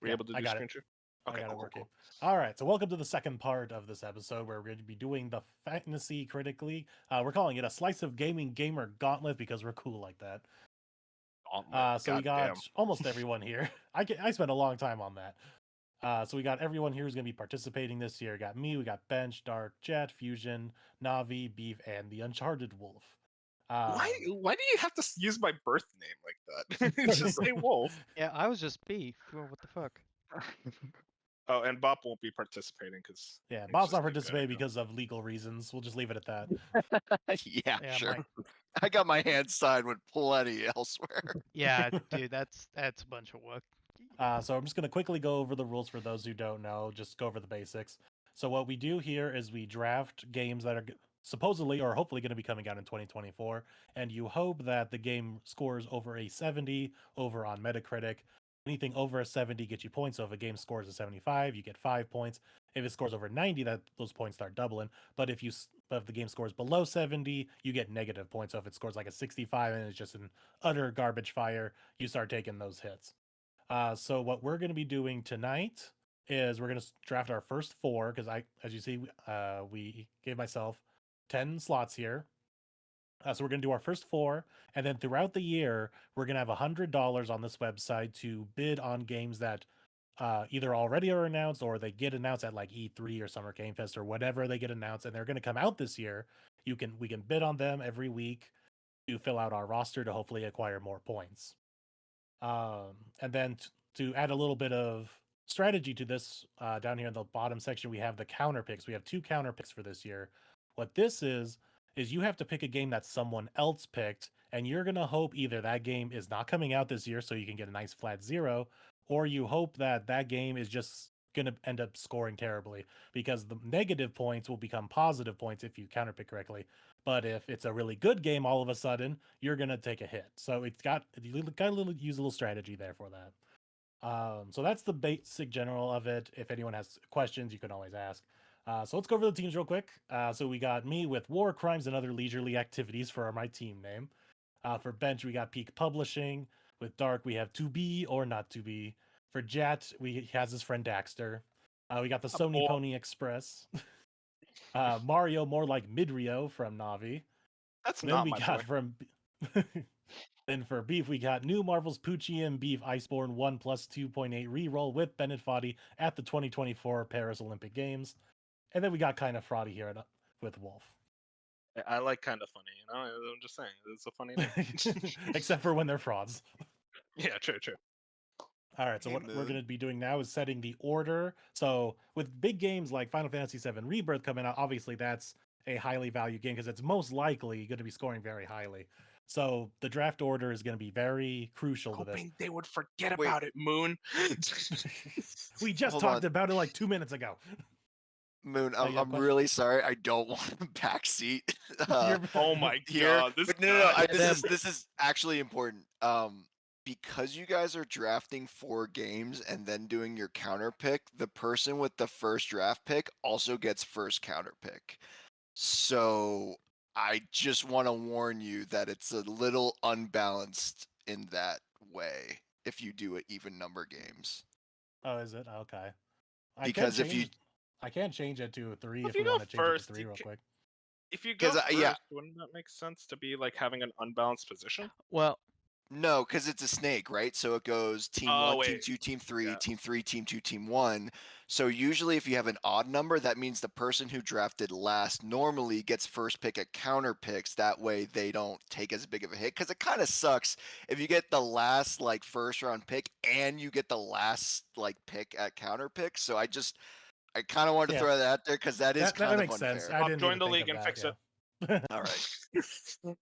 Were you able to do got it. screen share? Okay, I got it cool, working. cool. All right, so welcome to the second part of this episode where we're going to be doing the Fantasy Critically. We're calling it a slice of gaming gamer gauntlet because we're cool like that. Gauntlet. So we Goddamn. got almost everyone here. I spent a long time on that. So we got everyone here who's going to be participating this year. Got me, we got Bench, Dark, Jet, Fusion, Navi, Beef, and the Uncharted Wolf. Why do you have to use my birth name like that? Just say Wolf. Yeah, I was just beef. What the fuck? Oh, and Bop won't be participating because Yeah, Bob's not participating because of legal reasons. We'll just leave it at that. Yeah, Yeah, sure. my- I got my hands tied with plenty elsewhere. Yeah, dude, that's a bunch of work. So I'm just going to quickly go over the rules for those who don't know, just go over the basics. So what we do here is we draft games that are supposedly or hopefully going to be coming out in 2024, and you hope that the game scores over a 70 over on Metacritic. Anything over a 70 gets you points. So if a game scores a 75, you get 5 points. If it scores over 90, those points start doubling. But if the game scores below 70, you get negative points. So if it scores like a 65 and it's just an utter garbage fire, you start taking those hits. So what we're going to be doing tonight is we're going to draft our first 4 because as you see, we gave myself 10 slots here. So we're going to do our first 4, and then throughout the year, we're going to have $100 on this website to bid on games that either already are announced or they get announced at like E3 or Summer Game Fest or whatever they get announced, and they're going to come out this year. We can bid on them every week to fill out our roster to hopefully acquire more points. And then to add a little bit of strategy to this, down here in the bottom section, we have the counter picks. We have 2 counter picks for this year. What this is you have to pick a game that someone else picked, and you're going to hope either that game is not coming out this year so you can get a nice flat 0, or you hope that that game is just going to end up scoring terribly, because the negative points will become positive points if you counterpick correctly. But if it's a really good game, all of a sudden you're gonna take a hit. So you got to use a little strategy there for that. So that's the basic general of it. If anyone has questions, you can always ask. So let's go over the teams real quick. So we got me with War, Crimes, and Other Leisurely Activities for my team name. For Bench, we got Peak Publishing. With Dark, we have To Be or Not To Be. For Jet, he has his friend Daxter. We got the Sony Pony Express. Mario, more like Midrio from Navi. That's Then not we my got boy. from then for Beef, we got New Marvel's Poochie and Beef Iceborne 1 plus 2.8 reroll with Bennett Foddy at the 2024 Paris Olympic Games. And then we got kind of fraudy here with Wolf. I like kind of funny, you know. I'm just saying, it's a funny name. Except for when they're frauds. Yeah, true. All right, so Hey, what we're Moon. going to be doing now is setting the order. So with big games like Final Fantasy VII Rebirth coming out, obviously that's a highly valued game because it's most likely going to be scoring very highly. So the draft order is going to be very crucial to this. Hoping they would forget about it, Moon. We just Hold talked on. about it like 2 minutes ago. Moon, Oh, you have I'm a really sorry. I don't want a backseat. Oh my here. god, this But no, guy. this is actually important. Because you guys are drafting 4 games and then doing your counter pick, the person with the first draft pick also gets first counter pick. So I just want to warn you that it's a little unbalanced in that way if you do it even number games. Oh, is it? Okay. Because if you I can change it to a 3 Well, if if we you want go to change it first, to 3 real quick. If you go 'Cause, first, yeah. wouldn't that make sense to be like having an unbalanced position? Well, No, because it's a snake, right? So it goes team Oh, 1, team wait. 2, team 3, Yeah. team 3, team 2, team 1. So usually if you have an odd number, that means the person who drafted last normally gets first pick at counter picks. That way they don't take as big of a hit. Because it kind of sucks if you get the last like first round pick and you get the last like pick at counter picks. So I kind of wanted to throw that out there because that is kind of makes unfair. sense. I I'll didn't join even the think league of and that, fix it. All right.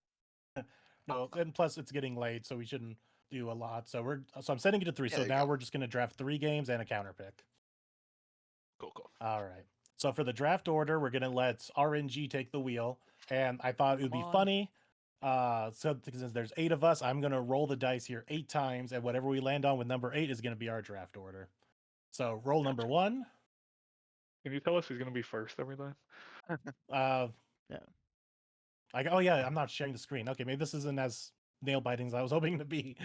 No, and plus it's getting late, so we shouldn't do a lot. So I'm setting it to 3. Yeah, so there you now go. we're just going to draft 3 games and a counter pick. Cool. All right. So for the draft order, we're going to let RNG take the wheel. And I thought it would be funny. So since there's 8 of us, I'm going to roll the dice here 8 times, and whatever we land on with number 8 is going to be our draft order. So roll number 1. Can you tell us who's gonna be first every time? Yeah. Yeah. Oh yeah, I'm not sharing the screen. Okay, maybe this isn't as nail biting as I was hoping to be.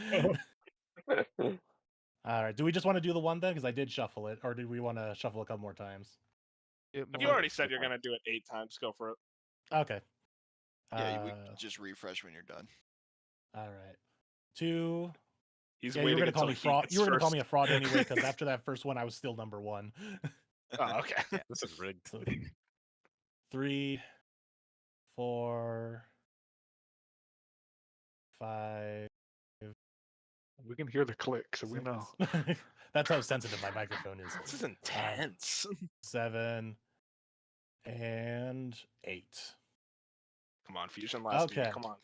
All right. Do we just want to do the one then? Because I did shuffle it, or do we want to shuffle a couple more times? It You more- already said you're gonna do it 8 times. Go for it. Okay. Yeah, we just refresh when you're done. All right. 2. He's Yeah, you were waiting gonna call until me he fraud. gets You were gonna call first. me a fraud anyway, because after that first one, I was still number 1. Oh, okay. This is rigged. So 3, 4, 5. We can hear the click, so we know. 6. That's how sensitive my microphone is. This is intense. 7 and 8. Come on, Fusion last Okay. week. Come on.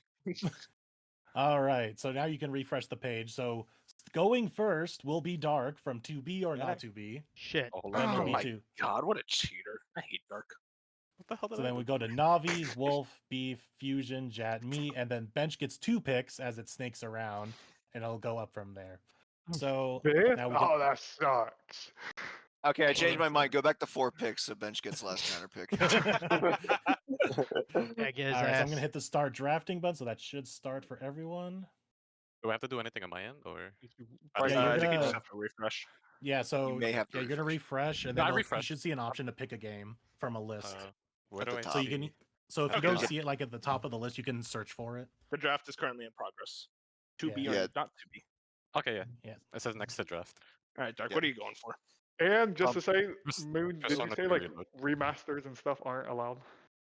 All right. So now you can refresh the page. So going first will be Dark from To Be or Not To Be. Shit. Oh, Then Oh will be my to. God, what a cheater! I hate Dark. what the hell did So I then we do? go to Navi, Wolf, Beef, Fusion, Jat, me, and then Bench gets 2 picks as it snakes around, and it'll go up from there. So Fifth? now we get. Oh, that sucks. Okay, I changed my mind. Go back to 4 picks, so Bench gets last counter pick. I guess. All right, so I'm gonna hit the start drafting button, so that should start for everyone. Do I have to do anything on my end, or Right, Yeah, I you're think you gonna- just have to refresh. Yeah, so may have to you're gonna refresh, and No, I then you refreshed. should see an option to pick a game from a list. where At do the I top. So you can. see- So if you Okay. don't see it like at the top of the list, you can search for it. The draft is currently in progress. To be or Yeah. not to be. Okay, yeah. Yeah. It says next to draft. All right, Dark. Yeah. What are you going for? And just to say, just- Moon, just did on you the say like period, remasters and stuff aren't allowed?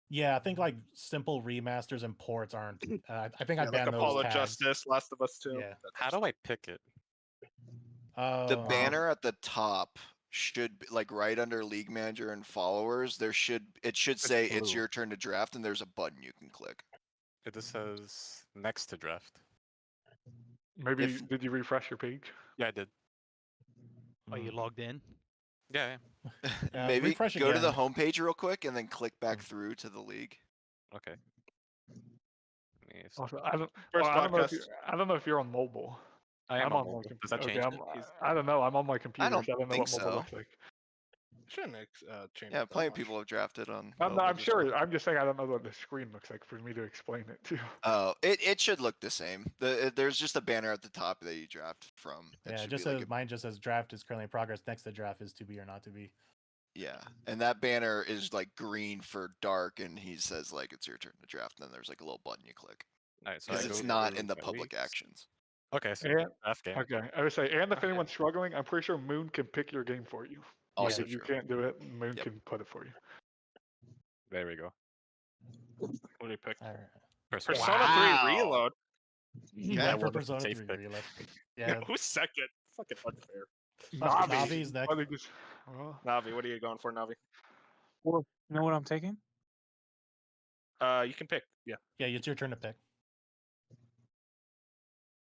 Yeah, I think like simple remasters and ports aren't. I think I Yeah, like banned those Apollo tags. Justice, Last of Us 2. Yeah. How do I pick it? The Oh, banner at the top should be like right under League Manager and followers. It should say it's blue. your turn to draft, and there's a button you can click. It just says next to draft. Maybe If- did you refresh your page? Yeah, I did. Are you mm. logged in? Yeah, Maybe refresh go to the again. home page real quick and then click back Mm. through to the league. yeah. Okay. Let me see. Also, I don't. First I don't know if podcast. I don't know if you're on mobile. I am I'm on on my mobile. computer. Does that Okay, change I'm, it? I don't know. I'm on my computer. don't so I don't know think what mobile so. looks like. Shouldn't change. Yeah, that plenty of much. people have drafted on. I'm, mobile I'm just sure. now. I'm just saying I don't know what the screen looks like for me to explain it to. Oh, it should look the same. There's just a banner at the top that you draft from. It Yeah, it should just be like says mine just says draft is currently in progress. Next to draft is To Be or Not To Be. yeah, and that banner is like green for Dark, and he says like it's your turn to draft. And then there's like a little button you click Nice. So I because it's go not through in the my public leagues. actions. Okay, so Yeah. draft game. Okay, I would say, and if Okay. anyone's struggling, I'm pretty sure Moon can pick your game for you. Like, Also if you true. can't do it, Moon Yep. can put it for you. There we go. What do you pick? All right. Persona. Persona Wow. 3 Reload. Yeah, well, for that's a Persona safe 3 pick. Reload. Yeah, Who's second? Fucking unfair. Navi's next. Why they just- well, Navi, what are you going for, Navi? Well, you know what I'm taking? You can pick. Yeah. Yeah, it's your turn to pick.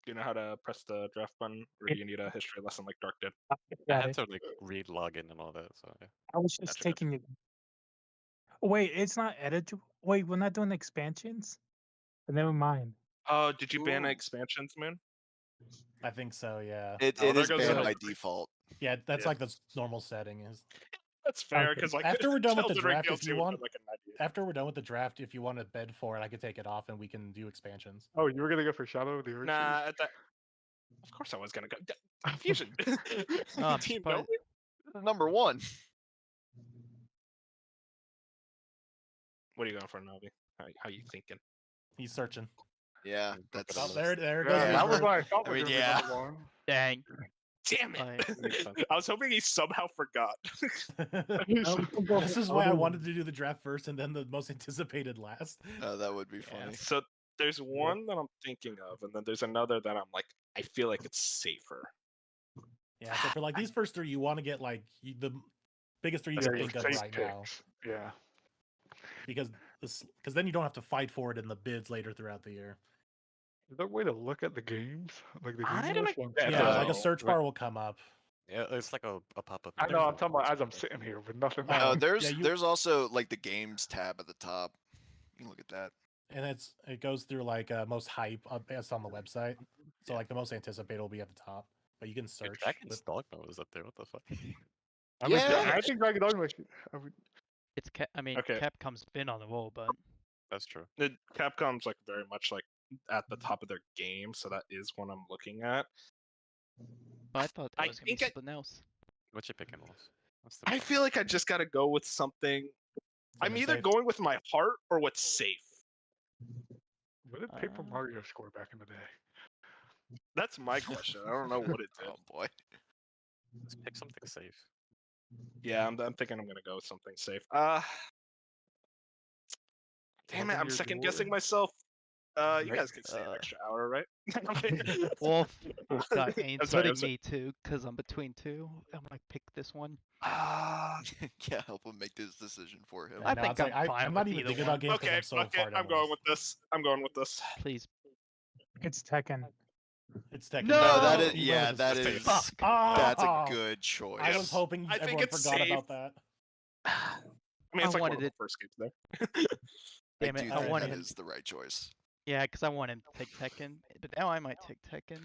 Do you know how to press the draft button, or do you need a history lesson like Dark did? I Got had it. to like read login and all that. So yeah. I was just Gotcha. taking it. Wait, it's not editable. Wait, we're not doing expansions? But never mind. Oh, did you ban Ooh. expansions, Moon? I think so. Yeah. It Oh, it there is goes banned the- by default. Yeah, that's Yeah. like the normal setting is. That's fair, Okay. because like After we're done with the Elden Ring draft, if DLC you would want- put, like a 98. After we're done with the draft, if you want to bed for it, I could take it off and we can do expansions. Oh, you were gonna go for Shadow of the Earth? Nah, at that. Of course I was gonna go. Fusion. I'm Do you surprised- know me? This is number 1. What are you going for, Navi? How you thinking? He's searching. Yeah, Look that's at Oh, that. there Yeah, goes. that was Reverb. what I thought I was mean, gonna yeah. be number 1. Dang. Damn it! Like, Makes sense. I was hoping he somehow forgot. This is why I wanted to do the draft first and then the most anticipated last. that would be Yeah. funny. So there's one that I'm thinking of, and then there's another that I'm like, I feel like it's safer. Yeah, so for like these first 3, you want to get like the biggest 3 you Yeah, can your think of safe right now, picks. Yeah. because then you don't have to fight for it in the bids later throughout the year. Is there a way to look at the games? Like the I game don't list? While I'm Yeah, sitting Yeah, there? like a no. search bar will come up. Yeah, it's like a pop-up. I know. I'm talking about as I'm Something. sitting here with nothing. Oh, No, yeah, there's you- there's also like the games tab at the top. You can look at that. And it goes through like most hype that's on the website. So like the most anticipated will be at the top, but you can Wait, search. Dragon's with- Dogma was up there. What the fuck? I mean, Yeah. I think Dragon Dogma. it's I mean, Okay. Capcom's been on the roll, but That's true. Capcom's like very much like at the top of their game, so that is what I'm looking at. Oh, I thought I it was gonna be think something else. What you picking, Wolves? What's the I feel like I just gotta go with something. I'm Something either safe. going with my heart or what's safe. What did Paper Uh, Mario score back in the day? That's my question. I don't know what it did. Oh boy. Let's pick something safe. Yeah, I'm thinking I'm gonna go with something safe. Damn it, Open I'm your second door. guessing myself. You Right. guys can stay an extra hour, right? Wolf got I'm sorry, inputting me too, because I'm between two. I'm gonna pick this one. Yeah, help him make this decision for him. Yeah, I no, think it's like, I'm fine I'm not with even either thinking one. about games because okay, I'm so okay, far down I'm the going list. with this. I'm going with this. Please. It's Tekken. It's Tekken. No! No, that Oh, is He yeah, went with that his is favorite. Fuck. that's a Oh! good choice. I was hoping I think everyone it's forgot safe. about that. I mean, it's I like one wanted of the it. first games there. I Damn it, do I think wanted that him. is the right choice. Yeah, because I want him to take Tekken, but now I might take Tekken.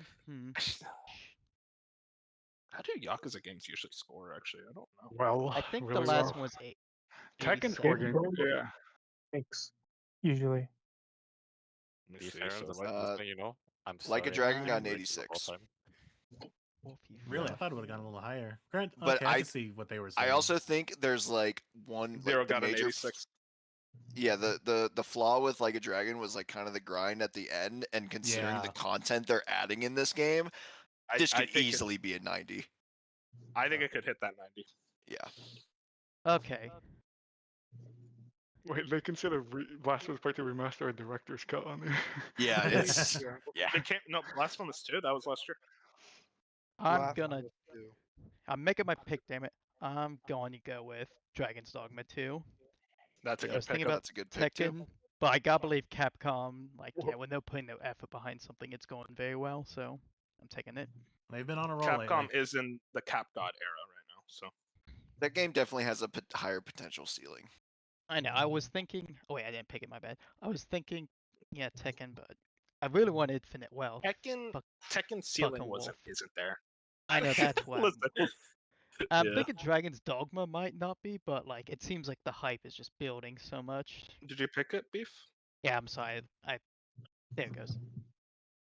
How do Yakuza games usually score? Actually, I don't know. Well, I think the really last well. one was Tekken 87. score game. Yeah. Takes usually. Let me Be see. fair, So just, like, just so you know, I'm Like a sorry. Dragon got an Fine. 86. Wolf, you Really, I fuck. thought it would have gone a little higher. Grant, But okay, I can see what they were saying. I also think there's like one Zero like the got an major 86. yeah, the flaw with Like a Dragon was like kind of the grind at the end, and considering Yeah. the content they're adding in this game, this I could think easily be a 90. I think it could hit that 90. Yeah. Okay. Wait, they consider Blasphemous Part 2 Remaster a director's cut on it. Yeah, it's yeah. yeah. They can't. No, Blasphemous 2. That was last year. I'm making my pick, damn it. I'm going to go with Dragon's Dogma 2. That's a Yeah, I good was thinking pick. about That's a good pick too. Tekken, but I gotta believe Capcom, like, yeah, when they're putting no effort behind something, it's going very well, so I'm taking it. They've been on a roll Capcom lately. is in the Cap God era right now. So That game definitely has a higher potential ceiling. I know, I was thinking, oh wait, I didn't pick it, my bad. I was thinking, yeah, Tekken, but I really want Infinite Wealth. Tekken ceiling fucking wasn't Wolf. isn't there. I know, that's why. Listen. I'm Yeah. thinking Dragon's Dogma might not be, but like, it seems like the hype is just building so much. Did you pick it, Beef? Yeah, I'm sorry, there it goes.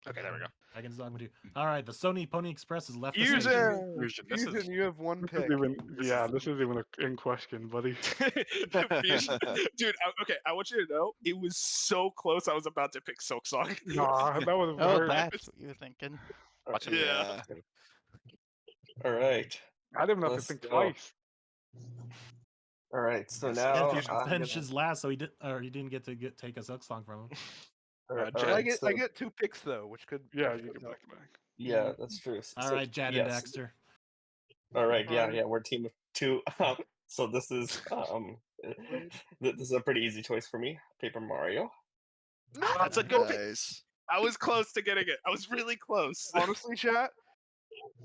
Okay, there we go. Dragon's Dogma 2. All right, the Sony Pony Express has left the Use station. Fusion, this is Fusion, you have one This pick. is even, yeah, this is even in question, buddy. Fusion. Dude, okay, I want you to know it was so close. I was about to pick Silk Song. Nah, that was Oh, very. that's what you were thinking. watch him. Yeah. All right. I didn't have to Let's think go. twice. All right. So Yes, now Bench, I'm Bench gonna- is last, so he didn't get to take a Silk Song from him. all right, Jed, all I right, get- so- I get 2 picks though, which could. Yeah, you get back to back. Yeah, that's true. All right, Jad and Dexter. All right. Yeah. We're team of 2. So this is this is a pretty easy choice for me. Paper Mario. That's a good pick. Nice. I was close to getting it. I was really close. Honestly, chat,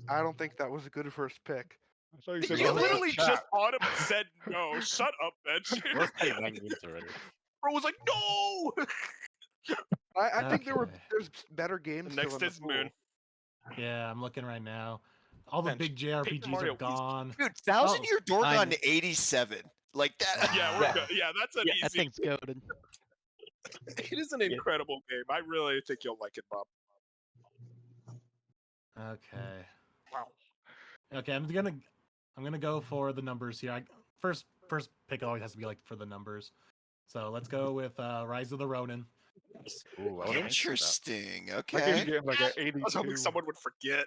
I don't think that was a good first pick. I thought you said You no. literally just audibly said no. Shut up, Bench. We're playing 9 games already. Bro was like, no. I think Okay. there's better games. Next still in the is Moon. pool. Yeah, I'm looking right now. All the Bench, big Paper JRPGs Mario are gone. Dude, Thousand Oh, Year Door I got know. an 87. Like that. Yeah, we're good. Yeah, that's an That easy. thing's goaded. It is an incredible game. I really think you'll like it, Bob. Okay. Wow. Okay, I'm gonna go for the numbers here. First pick always has to be like for the numbers. So let's go with Rise of the Ronin. Ooh, I would've mentioned that. Interesting. That game's Okay. getting like an I 82. was hoping someone would forget.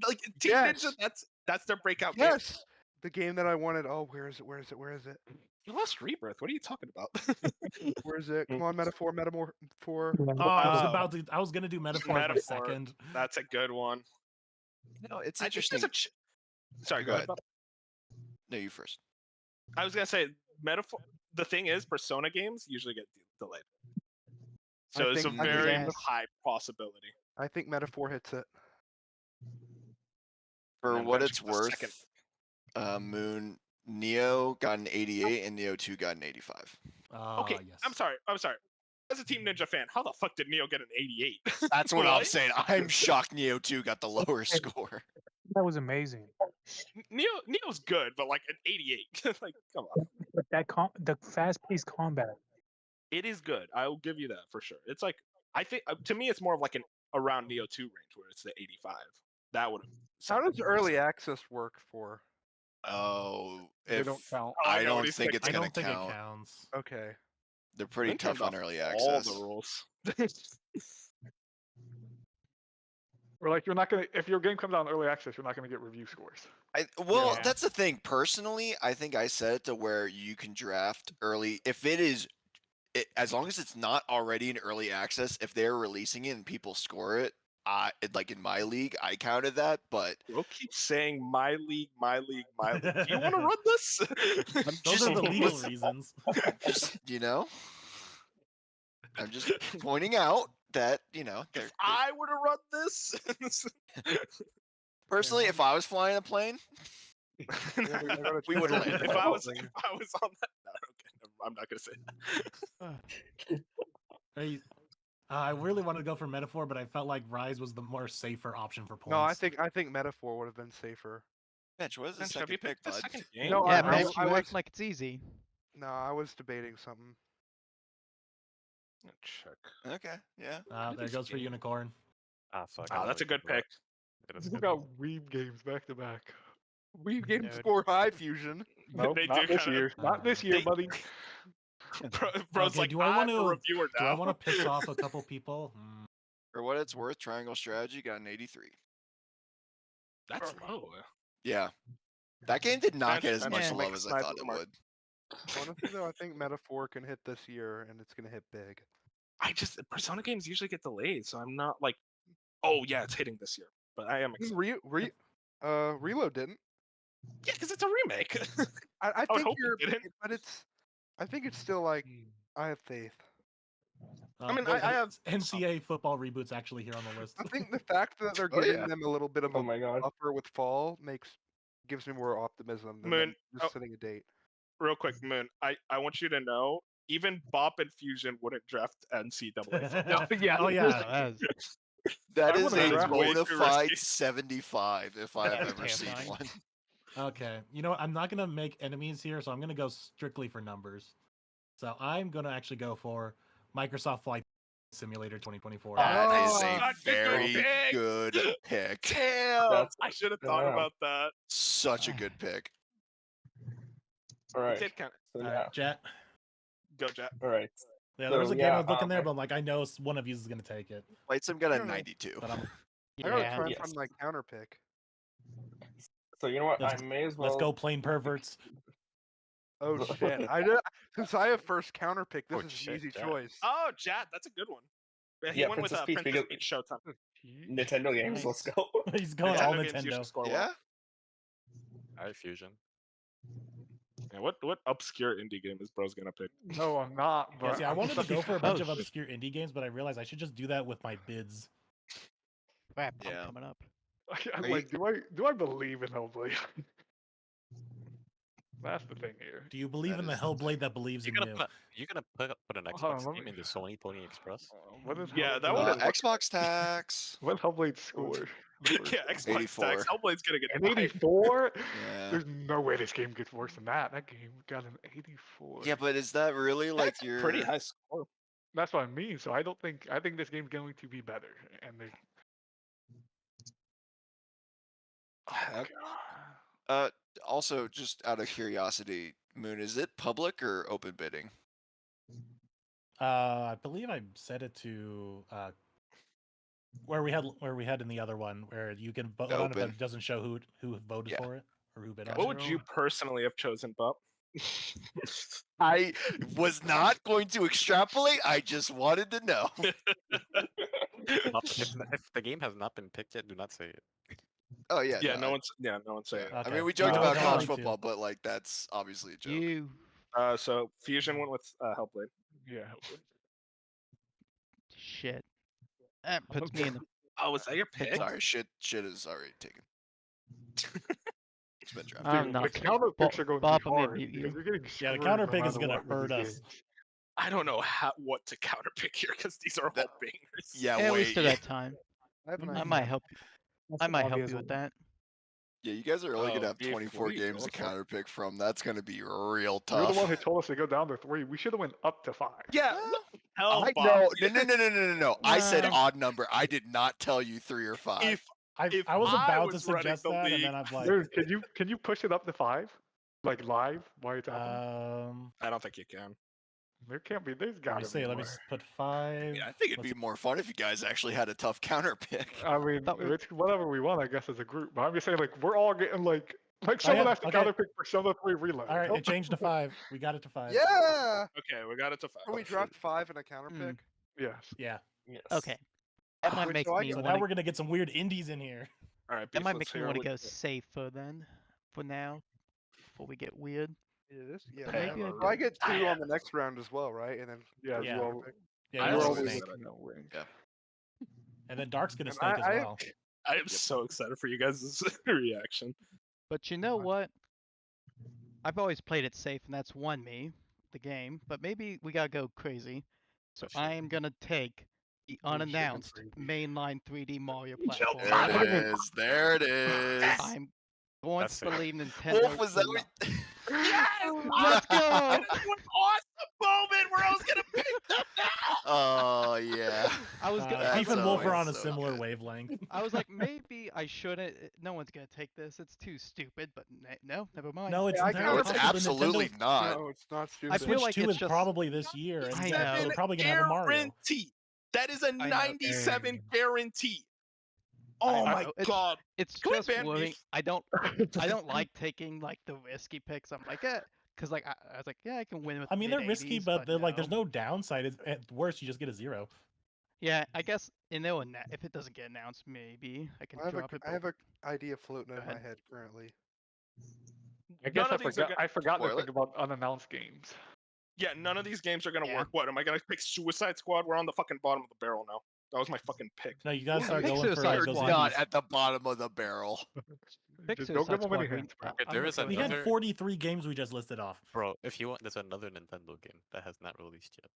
Like Team Yes. Ninja, that's their breakout game. Yes, the game that I wanted. Oh, where is it? Where is it? Where is it? You lost Rebirth. What are you talking about? Where is it? Come on, Metaphor. Oh, Wow. I was gonna do Metaphor as my Metaphor. second. That's a good one. No, it's I think interesting. there's Sorry, Go go ahead. ahead. Bob. No, you first. I was gonna say Metaphor. The thing is, Persona games usually get delayed, so I it's a think- I very think- high possibility. I think Metaphor hits it. For And what Bench it's gets a second. worth, Moon Neo got an 88 and Neo 2 got an 85. Okay, Yes. I'm sorry. As a Team Ninja fan, how the fuck did Neo get an 88? That's what I'm What? saying. I'm shocked Neo 2 got the lower score. That was amazing. Neo's good, but like an 88. Like, come on. But the fast-paced combat. It is good. I will give you that for sure. It's like I think to me it's more of like an around Neo 2 range where it's the 85. That would have How does early access work for? Oh, They don't count. Oh, I I know what don't he's think thinking. it's I gonna don't think count. it counts. Okay. They're pretty Moon turned tough on off early all access. the rules. Or like you're not gonna if your game comes out in early access, you're not gonna get review scores. Well, Yeah. that's the thing. Personally, I think I set it to where you can draft early if it is, as long as it's not already in early access. If they're releasing it and people score it, like in my league, I counted that. But Bro keeps saying my league, my league, my league. Do you want to run this? Those are the legal reasons. just I'm just pointing out that If I were to run this, personally, if I was flying a plane, we would have landed. if I was on that, no, okay, I'm not gonna say that. Hey, I really wanted to go for Metaphor, but I felt like Rise was the more safer option for points. No, I think Metaphor would have been safer. Mitch, what is the Bench, have you second pick, picked the bud? second game? No, Yeah, I Mitch, was- you act like it's easy. No, I was debating something. Check. Okay, yeah. There goes for Unicorn. Ah, fuck. Oh, that's a good pick. We got Weeb games back to back. We game Dude. score high fusion. No, They not do this kinda- year. Not this year, They- buddy. Bro's Okay, like, do I I'm want a to reviewer do I now. want to piss off a couple people? For what it's worth, Triangle Strategy got an 83. That's low. Yeah. That game did not get as Bench, much yeah. love as I Sniper thought it mark. would. Honestly, though, I think Metaphor can hit this year, and it's gonna hit big. Persona games usually get delayed, so I'm not like, oh yeah, it's hitting this year. But I am excited. Reload didn't. Yeah, because it's a remake. I would think hope you're, it didn't. but I think it's still like I have faith. I mean, I have NCAA football reboots actually here on the list. I think the fact that they're Oh, giving yeah. them a little bit of Oh a my god. buffer with fall gives me more optimism than Moon, them just setting a date. real quick, Moon. I want you to know, even Bop and Fusion wouldn't draft NCAA football. Yeah. Oh yeah. That is- That I is wanna a draft- way bona too fide risky. 75 if I've That's ever seen terrifying. one. Okay. You know what? I'm not gonna make enemies here, so I'm gonna go strictly for numbers. So I'm gonna actually go for Microsoft Flight Simulator 2024. That is such a a good very pick. good pick. Damn! That's- I should have thought yeah. about that. Such a good pick. All It right. did kind So All yeah. right, Jet. go, Jet. All right. Yeah, there was a So, game yeah, I was looking there, okay. but I'm like, I know one of you is gonna take it. Flight Sim got a No, no. 92. But I'm I gotta Yeah. try and Yes. find my counter pick. So you know what? Let's- I may as well. let's go plain perverts. Oh shit! Since I have first counter pick, this Oh, is an shit, easy yeah. choice. Oh, Jet, that's a good one. Yeah, he Yeah, went with Princess Peach, Princess because- Peach Showtime. Nintendo games. Let's go. He's going all Nintendo games usually Nintendo. score well. Yeah? Alright, Fusion. Yeah, what obscure indie game is Bro's gonna pick? No, I'm not. Yeah, But see, I I'm wanted to sucking- go for a bunch Oh, of shit. obscure indie games, but I realized I should just do that with my bids. Crap, Yeah. I'm coming up. I'm Are you- like, do I believe in Hellblade? That's the thing here. Do you believe That in the is- Hellblade that believes in you? You're gonna put an Hold on, Xbox let game me- in the Sony Pony Express? What is Yeah, that Hellblade? would've looked- Xbox tax. What Hellblade score? Yeah, Xbox 84. tax. Hellblade's gonna get An higher. 84? Yeah. There's no way this game gets worse than that. That game got an 84. Yeah, but is that really like That's your a pretty high score. That's what I mean. So I think this game's going to be better. And they That- Also, just out of curiosity, Moon, is it public or open bidding? I believe I set it to where we had in the other one, where you can vote on it, but Open. it doesn't show who voted Yeah. for it or who bid on What it. would you personally have chosen, Bob? I was not going to extrapolate. I just wanted to know. If the game has not been picked yet, do not say it. Oh yeah. Yeah, no, no one's saying it. I Okay. mean, we joked No, about no, college me too. football, but like that's obviously a joke. You So Fusion went with Hellblade. yeah. shit. That puts me in the Oh, was that your pick? Sorry, shit is already taken. It's been drafted. I'm Dude, not the counter picks are going to Bob, be I'm gonna hard mute you. because you're getting Yeah, the screwed counter no pick is matter gonna what with hurt these us. games. I don't know what to counterpick here because these are all That- bangers. Yeah, at wait. least at that time. I have an I idea. might help you. That's I an might help obvious you with one. that. Yeah, you guys are only gonna Oh, have if 24 we games to also- counterpick from. That's gonna be real You're tough. the one who told us to go down to 3. We should have went up to 5. Yeah, Well, what the hell, I, Bob? no. I said Nah. odd number. I did not tell you 3 or 5. If If I was I about to was running suggest the that, and league- then I'm like, Dude, can you push it up to 5? Like live while it's happening? I don't think you can. There can't be. There's let gotta me see. be Let me more. just put 5. Yeah, I think it'd be more fun if you guys actually had a tough counter pick. I mean, Thought we- it's whatever we want, I guess, as a group. But I'm just saying, like, we're all getting like Oh, someone yeah, has to okay. counter pick Persona 3 Reload. All right, it changed to 5. We got it to 5. Yeah. Okay, we got it to 5. Can we draft 5 and a counter Mm. pick? Yes. Yeah. Yes. Okay. That might Wait, make so I me get- So want now we're gonna get some weird indies in here. All right, that Beef, might let's make me hear want to what go you- safer then, for now, before we get weird. Yeah. But maybe So I get 2 on the next round as well, right? And then Yeah, first Yeah. you counter all. pick. Yeah, I you're always a say snake. that. And then Dark's gonna And snake as I- well. I am so excited for you guys' reaction. But you know what? I've always played it safe, and that's won me the game. But maybe we gotta go crazy. So For sure. I am gonna take the You're chicken unannounced crazy. mainline 3D Mario Joe platform. There it is. There it is. I'm going That's to safe. believe Nintendo. Wolf, was that will what? not- Yes! Let's go! That is an awesome moment where I was gonna pick them now. Oh yeah. I was gonna. That's Beef and Wolf are always on a so similar good. wavelength. I was like, maybe I shouldn't. No one's gonna take this. It's too stupid. But no, never mind. No, it's Yeah, I entirely No, it's possible. absolutely Nintendo not. No, it's not I stupid. feel Switch like 2 it's is just- probably this year, and yeah, they're probably gonna have a Mario. Guarantee. That is a know. 97 guarantee. I Oh my know, it's- god. It's Can we just ban worrying. Beef? I don't like taking like the risky picks. I'm like, because like I was like, yeah, I can win with. I mean, they're risky, mid-80s, but they're like, there's no downside. It's, at worst, you just get a 0. Yeah, I guess if it doesn't get announced, maybe I can drop it. I have an idea floating in my ahead. head currently. I guess None of these are I forgot to Spoil think about unannounced games. Yeah, none of these games are gonna Yeah. work. What am I gonna pick? Suicide Squad? We're on the fucking bottom of the barrel now. That was my fucking pick. No, you gotta Yeah, start pick going for Suicide like, You're those Squad. not indies. at the bottom of the barrel. Pick Just don't Suicide give them any Squad, hints, bro. Okay, there is We had another 43 games we just listed off. bro. If you want, there's another Nintendo game that has not released yet.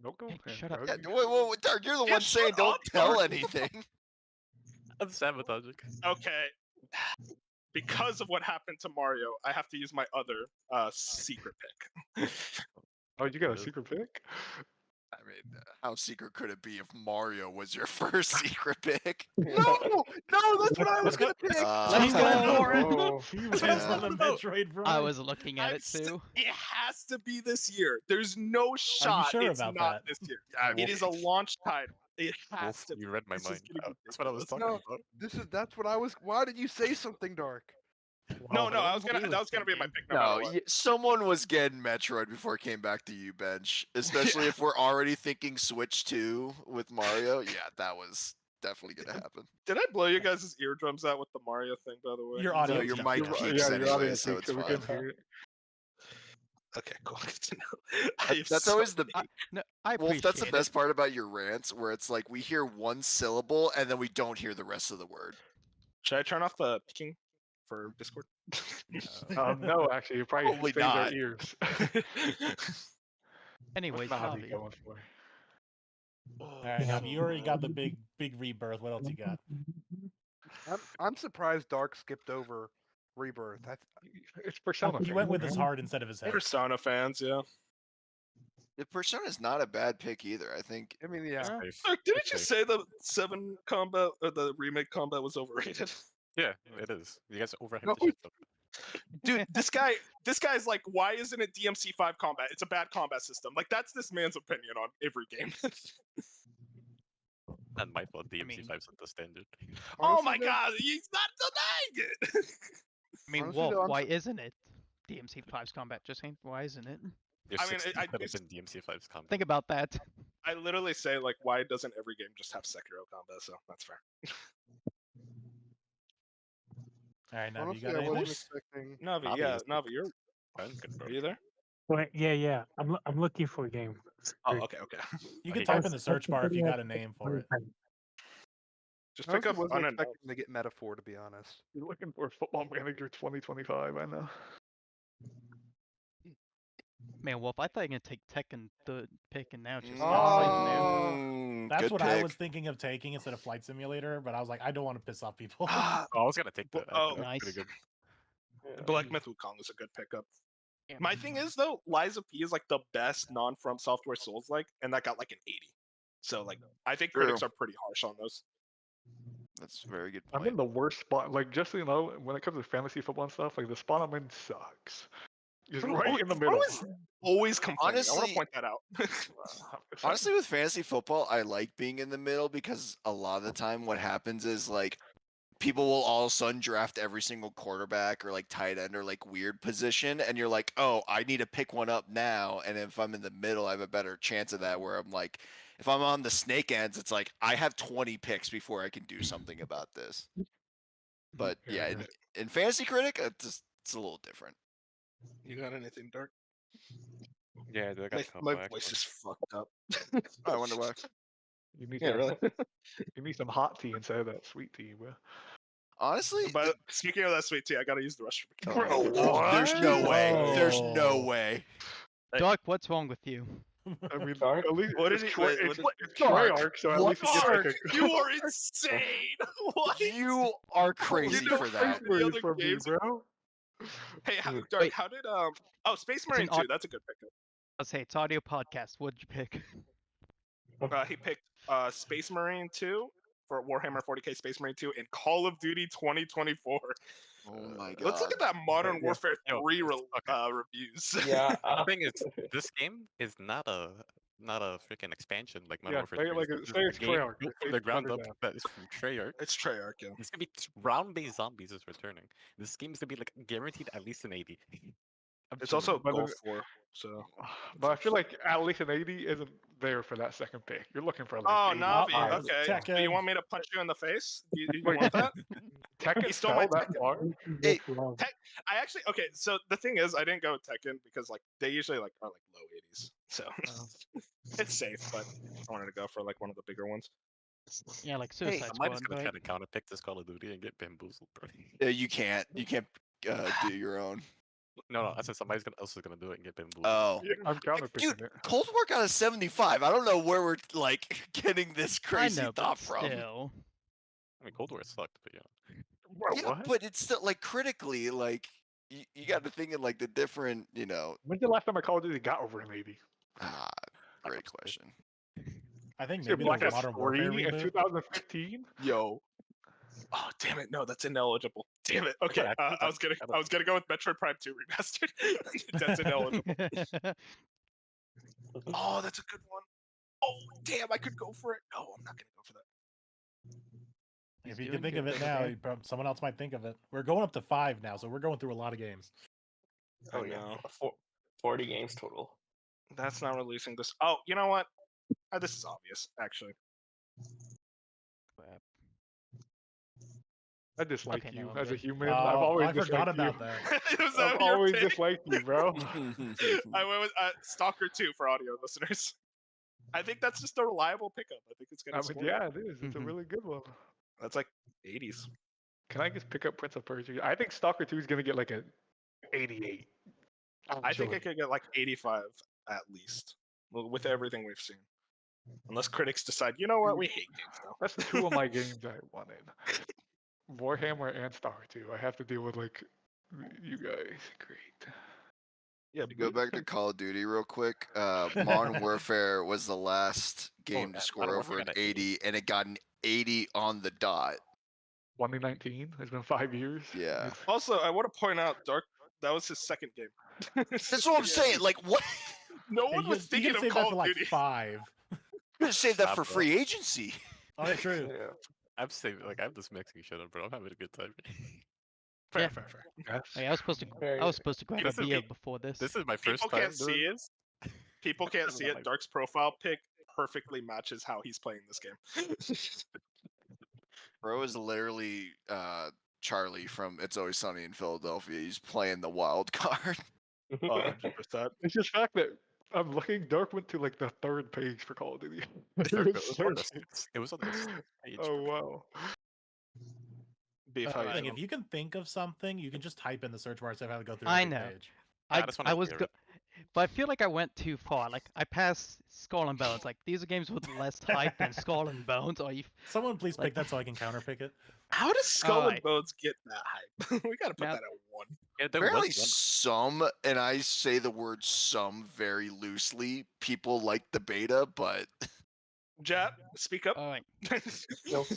Don't go Hey, hints, shut up. bro. Yeah, wait, Dark, you're the Yeah, one saying shut don't up, tell Dark. anything. I'm sabotaging. Okay. Because of what happened to Mario, I have to use my other secret pick. Oh, you got a Yes. secret pick? I mean, how secret could it be if Mario was your first secret pick? No, that's what I was gonna pick. He's Let's going go. for it. Oh, He was yeah. for the Metroid Prime. I was looking at I'm it st- too. It has to be this year. There's no shot sure it's about not that? this year. Yeah, It is a launch title. It has Wolf, to be. you read my This is mind. gonna be That's what I was ridiculous. talking No. about. That's what I was. Why did you say something dark? No, wow. I was gonna. He That was was gonna be my thinking. pick. No, matter No, what. someone was getting Metroid before it came back to you, Bench. Especially if we're already thinking Switch 2 with Mario. Yeah, that was definitely gonna happen. Did I blow you guys' eardrums out with the Mario thing? By the way. Your No, audio. your is mic down. peaks Yeah, your anyway, audio so peaks, it's we fine. can hear it. Okay, cool. Good to know. I am That's so- always the No, I Wolf. appreciate That's the it. best part about your rants, where it's like we hear one syllable and then we don't hear the rest of the word. Should I turn off the picking for Discord? No, actually, you probably Probably save their not. ears. Anyways, What's Navi Navi. going for? All right, now you already got the big rebirth. What else you got? I'm surprised Dark skipped over Rebirth. It's Persona. He went with his heart instead of his head. Persona fans, yeah. The Persona's not a bad pick either. I think I mean, yeah. Safe. Look, didn't It's you safe. say the 7 combat or the remake combat was overrated? Yeah, it is. You guys overhyped No, the shit up. Dude, this guy's like, why isn't it DMC5 combat? It's a bad combat system. Like that's this man's opinion on every game. Not my fault. DMC5 mean- set the standard. Oh Honestly, my though- god, he's not denying it. I mean, Honestly, Wolf, though, I'm why isn't it DMC5's combat? Just saying, why isn't it? Your I mean, 60 I could have just- been DMC5's combat. Think about that. I literally say like, why doesn't every game just have Sekiro combat? So that's fair. All right, now you Honestly, got I anything? wasn't expecting. Navi, Navi yeah, is Navi, you're Fine, good, are bro. you there? Wait, yeah. I'm looking for a game. Oh, okay. You I can hate type that. in the search bar if you got a name for it. Just I pick honestly up wasn't unannounced. expecting to get Metaphor, to be honest. You're looking for Football Manager 2025, I know. Man, Wolf, I thought you were gonna take Tekken the pick and now just Oh. That's good what pick. I was thinking of taking instead of Flight Simulator, but I was like, I don't want to piss off people. Ah, Oh, I was gonna take that. Oh, That's nice. pretty good. Black Myth Wukong is a good pickup. Yeah. My thing is though, Lies of P is like the best non-From Software Souls like, and that got like an 80. So like, I think critics True. are pretty harsh on those. That's a very good I'm point. in the worst spot. Like, just so you know, when it comes to fantasy football and stuff, like the spot I'm in sucks. Just right in the Bro middle. is always complaining. I want Honestly- to point that out. Honestly, with fantasy football, I like being in the middle because a lot of the time what happens is like people will all of a sudden draft every single quarterback or like tight end or like weird position, and you're like, oh, I need to pick one up now. And if I'm in the middle, I have a better chance of that. Where I'm like, if I'm on the snake ends, it's like I have 20 picks before I can do something about this. But yeah, in Fantasy Critic, it's a little different. You got anything, Dark? Yeah, I got a couple, My voice actually. is fucked up. I wonder why. You need Yeah, some, really. you need some hot tea instead of that sweet tea, bro. Honestly, But speaking of that sweet tea, I gotta use the restroom. Bro, Oh, there's no way. There's no Whoa. way. Doc, what's wrong with you? I mean, Dark? at least What it's, did he- Troy, what- it's, what it's Dark? Treyarch, so at What least he gets like Dark, a. you are insane. What? You are crazy know for what? that. The other from you, games- bro. Hey, Mm. Dark, Wait. how did Oh, Space an Marine 2. odd- That's a good pickup. Let's say it's audio podcast. What'd you pick? He picked Space Marine 2 for Warhammer 40k Space Marine 2 and Call of Duty 2024. Oh my god. Let's look at that Modern Yeah. Warfare Yo, 3 okay. reviews. Yeah. The thing is, this game is not a freaking expansion like Modern Yeah, Warfare say 3 it like is. it- This say is it's a game Treyarch. built Say from the it's ground up Thunderdome. that is from Treyarch. It's Treyarch, yeah. It's gonna be round-based zombies is returning. This game is gonna be like guaranteed at least an 80. I'm It's chilling. also But Gulf then- War, so. But I feel like at least an 80 isn't there for that second pick. You're looking for like Oh, 80. Navi. Uh-oh. Okay. Tekken. Do you want me to punch you in the face? You Wait, want that? Tekken He stole my fell that Tekken. far? Hey, I actually so the thing is I didn't go with Tekken because like they usually like are like low 80s. So it's safe, but I wanted to go for like one of the bigger ones. Yeah, like Hey, Suicide I might just Squad, gonna right? try to counter pick this Call of Duty and get bamboozled, bro. Yeah, you can't do your own. No, I said somebody's else is gonna do it and get bamboozled. Oh. Yeah, I'm counter picking Dude, it. Cold War got a 75. I don't know where we're like getting this crazy I know, thought but from. still. I mean, Cold War sucked, but yeah. Bro, Yeah, what? but it's still like critically, like you got to think in like the different, When's the last time a Call of Duty got over an 80? Great question. I think Shit, maybe Black the Ops Modern Warfare 3 in reboot. 2015? Yo. Oh damn it! No, that's ineligible. Damn it. Okay, actually, I was gonna go with Metroid Prime 2 remastered. That's ineligible. Oh, that's a good one. Oh damn, I could go for it. No, I'm not gonna go for that. If He's you can doing think of good it over now, there. someone else might think of it. We're going up to 5 now, so we're going through a lot of games. Oh I yeah. know. 40 games total. That's not releasing this. Oh, you know what? This is obvious, actually. Crap. I dislike Okay, you no, I'm as a good. human. Oh, I've always I forgot disliked you. about that. Was that I've your always pick? disliked you, bro. I went with Stalker 2 for audio listeners. I think that's just a reliable pickup. I think it's I gonna mean, score. yeah, it is. It's a Mhm. really good one. That's like 80s. Can I just pick up Prince of Persia? I think Stalker 2 is gonna get like a 88. I think Actually. it could get like 85 at least, with everything we've seen. Unless critics decide, you know what, we hate games now. That's two of my games I wanted. Warhammer and Stalker 2. I have to deal with like you guys. Great. Yeah, To go back to Call of Duty real quick, Modern Warfare was the last game to yeah, score Modern over Warfare an got an 80, and it got an 80 on the dot. 2019. It's been 5 years. Yeah. Also, I want to point out, Dark, that was his second game. That's what I'm saying. Like, what? No Hey, one was you thinking can of save that Call for of like Duty. 5. I'm gonna save that Stop, for bro. free agency. Oh, yeah, true. Yeah. I'm saying I'm just mixing shit up, bro. I'm having a good time. Fair, Yeah. fair, fair. Yes. Hey, I was supposed to grab This a is beer the- before this. This is my first People time can't see doing it. this. People can't see it. Like- Dark's profile pic perfectly matches how he's playing this game. Bro is literally Charlie from It's Always Sunny in Philadelphia. He's playing the wild card. 100%. It's just fact that I'm looking. Dark went to like the 3rd page for Call of Duty. It was on the Searching. it was on the page. Oh wow. Beef, how you Alright. Like, doing? if you can think of something, you can just type in the search bar instead of having to go through I every know. page. Yeah, I just wanna I was hear go- it. but I feel like I went too far. Like I passed Skull and Bones. Like these are games with less hype than Skull and Bones. Or you Someone please Like- pick that so I can counter pick it. How does Skull and Alright. Bones get that hype? We gotta put Now- that at 1. Yeah, there Apparently, was one. some, and I say the word some very loosely, people like the beta, but Jap, speak up. all right. Yep.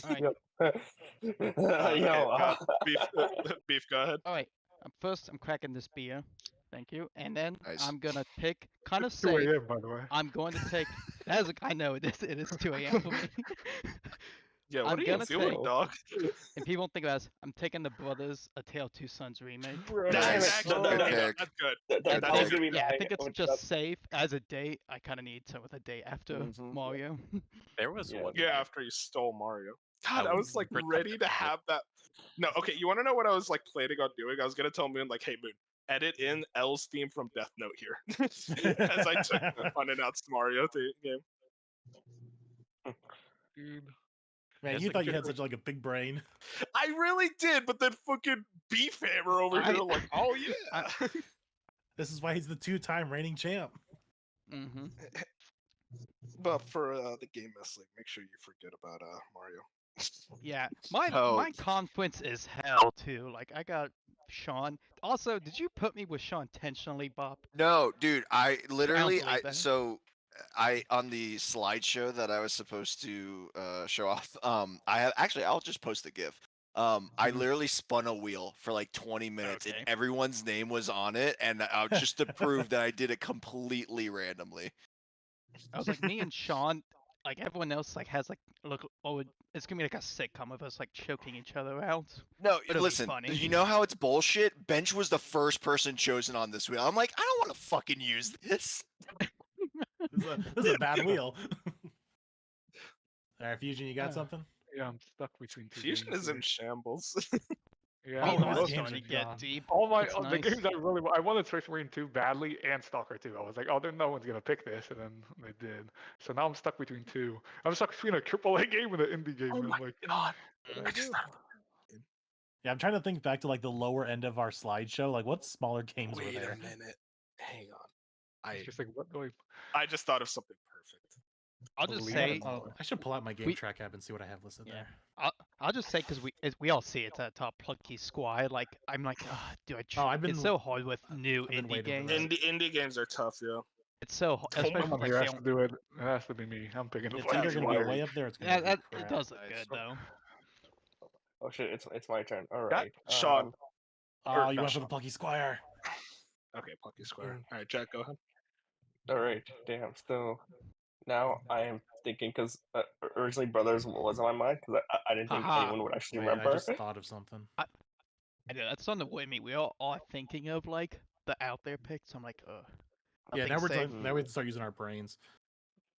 Alright. Yep. Beef, go ahead. All right. First, I'm cracking this beer. Thank you. And then Nice. I'm gonna pick kind of It's 2 safe. a.m. by the way. I'm going to take. I know it is. It is 2 a.m. for me. Yeah, what I'm are you gonna doing, take- dog? And people don't think about this. I'm taking the Brothers A Tale of Two Sons remake. That's Nice. actually Good there you go. pick. That's good. That That's was good. gonna be Yeah, I mine. think it's What's just up? safe as a date. I kind of need some with a date after Mhm. Mario. There was Yeah. one. Yeah, after you stole Mario. God, I I was was like super ready tempted to to do it. have that. No, okay, you want to know what I was like planning on doing? I was gonna tell Moon like, "Hey Moon, edit in L's theme from Death Note here," as I took the unannounced Mario game. Dude. Man, That's you a thought you good had such like a big brain. I really did, but then fucking Beef Hammer over here, like, oh yeah. This is why he's the 2-time reigning champ. Mm-hmm. But for the game mess, like, make sure you forget about Mario. Yeah, my Oh. confidence is hell too. Like I got Sean. Also, did you put me with Sean intentionally, Bob? No, dude, I literally believe that. I on the slideshow that I was supposed to show off, I have actually I'll just post the GIF. I literally spun a wheel for like 20 minutes Okay. and everyone's name was on it, and just to prove that I did it completely randomly. I was like, me and Sean, like everyone else, like has like look. Oh, it's gonna be like a sitcom of us like choking each other out. No, It'll be listen, funny. you know how it's bullshit? Bench was the first person chosen on this wheel. I'm like, I don't want to fucking use this. This is a bad wheel. All right, Fusion, you got Yeah. something? Yeah, I'm stuck between two Fusion games is in here. shambles. Yeah, All Oh, of all his it's those- games starting are to get gone. deep. all my It's the nice. games I wanted Space Marine 2 badly and Stalker 2. I was like, oh, no one's gonna pick this, and then they did. So now I'm stuck between two. I'm stuck between a AAA game and an indie game. Oh and my I'm like, god. what do I I just do? thought Yeah, I'm trying to think back to like the lower end of our slideshow. Like, what smaller games were Wait there? a minute. Hang on. It's just like, what do I? I just thought of something perfect. I'll just Believe say, it. Oh, I should pull out my game We- track app and see what I have listed Yeah. there. I'll just say because we all see it's at top Plucky Squad. Like I'm like, do I? Oh, I've been- It's so hard with new I've been indie waiting for games. that. Indie games are tough, yeah. It's so especially Someone like here they has to don't. do it. It has to be me. I'm picking the It's Plucky either going to be Squad. way up there or it's going Yeah, to be that crap. it does look Nice. good though. Oh shit! It's my turn. All That- right. Sean. Oh, Or you not went for the Sean. Plucky Squire. Okay, Plucky Square. Alright, Jack, go ahead. All right. Damn. So now I am thinking because originally Brothers was on my mind because I didn't think Haha. anyone would actually Wait, remember. I just thought of something. I know that's on the way me. We all are thinking of like the out there picks. I'm like, Yeah, now nothing safe. now we have to start using our brains.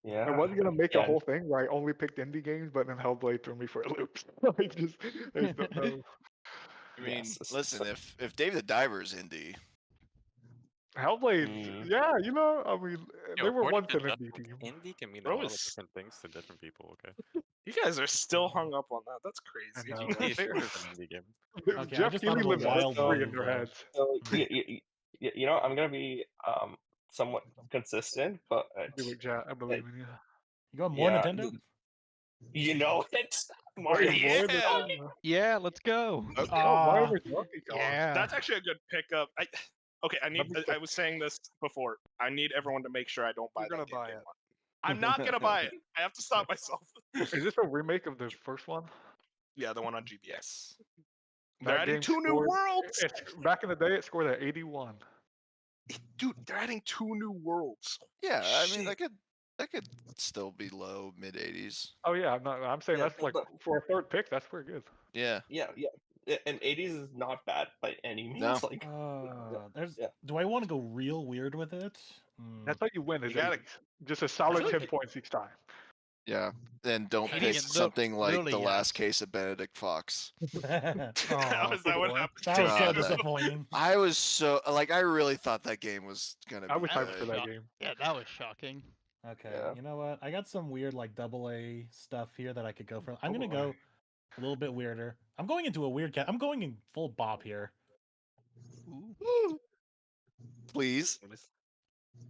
Yeah. I was gonna make yeah. a whole thing where I only picked indie games, but then Hellblade threw me for a loop. I just don't know. I mean, Yes, listen, so- if Dave the Diver's indie, Hellblade, Mm. yeah, you know, I mean, Yo, they were according once to an Justin, indie team. indie can mean a Bro lot of is- different things to different people. Okay, You guys are still hung up on that. That's crazy. know. GTA sure is an indie game. Okay, I Jeff just thought Keighley of a lives wild rent-free in move, their heads. So you know I'm gonna be somewhat consistent, but Do it, Jack. I believe in you. You going more Yeah, Nintendo? you know it. Mario. Yeah. Yeah, let's go. Okay. Mario Ah, vs. Donkey Kong. Yeah. That's actually a good pickup. I was saying this before. I need everyone to make sure I don't buy You're that gonna game buy day it. one. I'm not gonna buy it. I have to stop myself. Is this a remake of the first one? Yeah, the one on GBS. yes. They're That adding game 2 new scored- worlds. Back in the day, it scored at 81. Dude, they're adding 2 new worlds. Yeah, I mean Shit. that could still be low mid 80s. Oh yeah, I'm saying Yeah, that's like but- for a third pick, that's pretty good. Yeah. Yeah. And 80s is not bad by any means. No. Like there's. yeah. Do I want to go real weird with it? That's how you win. Is You gotta- 80s. Just a solid feel 10 like- points each time. Yeah. Then don't Hitting pick it something like literally, the yes. last case of Benedict Fox. How is that what boy. happened? That was so God, that- disappointing. I was so like I really thought that game was gonna be I was hyped good. for that Shot. game. Yeah, that was shocking. Okay, Yeah. you know what? I got some weird like AA stuff here that I could go for. I'm gonna AA. go a little bit weirder. I'm going into a weird cat. I'm going in full bop here. Ooh. Please.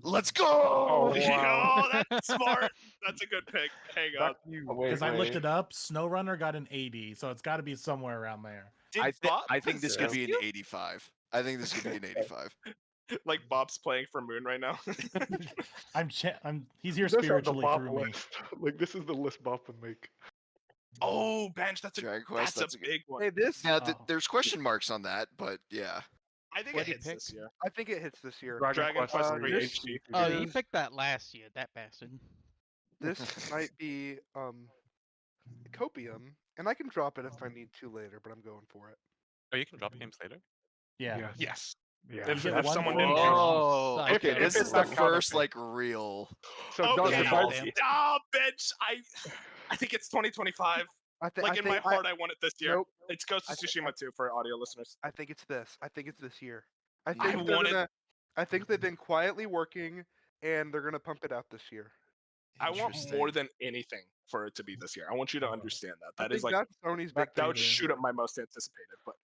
Let's go. Oh, wow. Oh, that's smart. That's a good pick. Hang on. Back to you. Oh, wait, Because I looked wait. it up. SnowRunner got an 80, so it's got to be somewhere around there. Did Bob I think this could possess be an you? 85. I think this could be an 85. Like Bob's playing for Moon right now. I'm he's here This has the spiritually Bop through me. list. Like this is the list Bob would make. Oh, bench. That's Dragon Quest. a big one. Hey, this. Now Oh. there's question marks on that, but yeah. I think What'd it you hits pick? this year. I think it hits this year. Dragon Quest 3 this HD. Oh, you is- picked that last year, that bastard. This might be Copium, and I can drop it if I need to later, but I'm going for it. Oh, you can drop games later. Yeah. Yes. Yeah. If, get if one someone free didn't game. care. Oh, Psycho. okay. If This it's is not the counter first pick. like real. So Okay, Doug, if I'll I, damn. stop, bitch. I think it's 2025. Like in my heart, I want it this year. Nope. It's Ghost of Tsushima 2 for audio listeners. I think it's this. I think it's this year. I I think they're want it. gonna. I think they've been quietly working, and they're gonna pump it out this year. I want Interesting. more than anything for it to be this year. I want you to understand that. I That is think like that's Sony's that- big that thing. would shoot up my most anticipated. But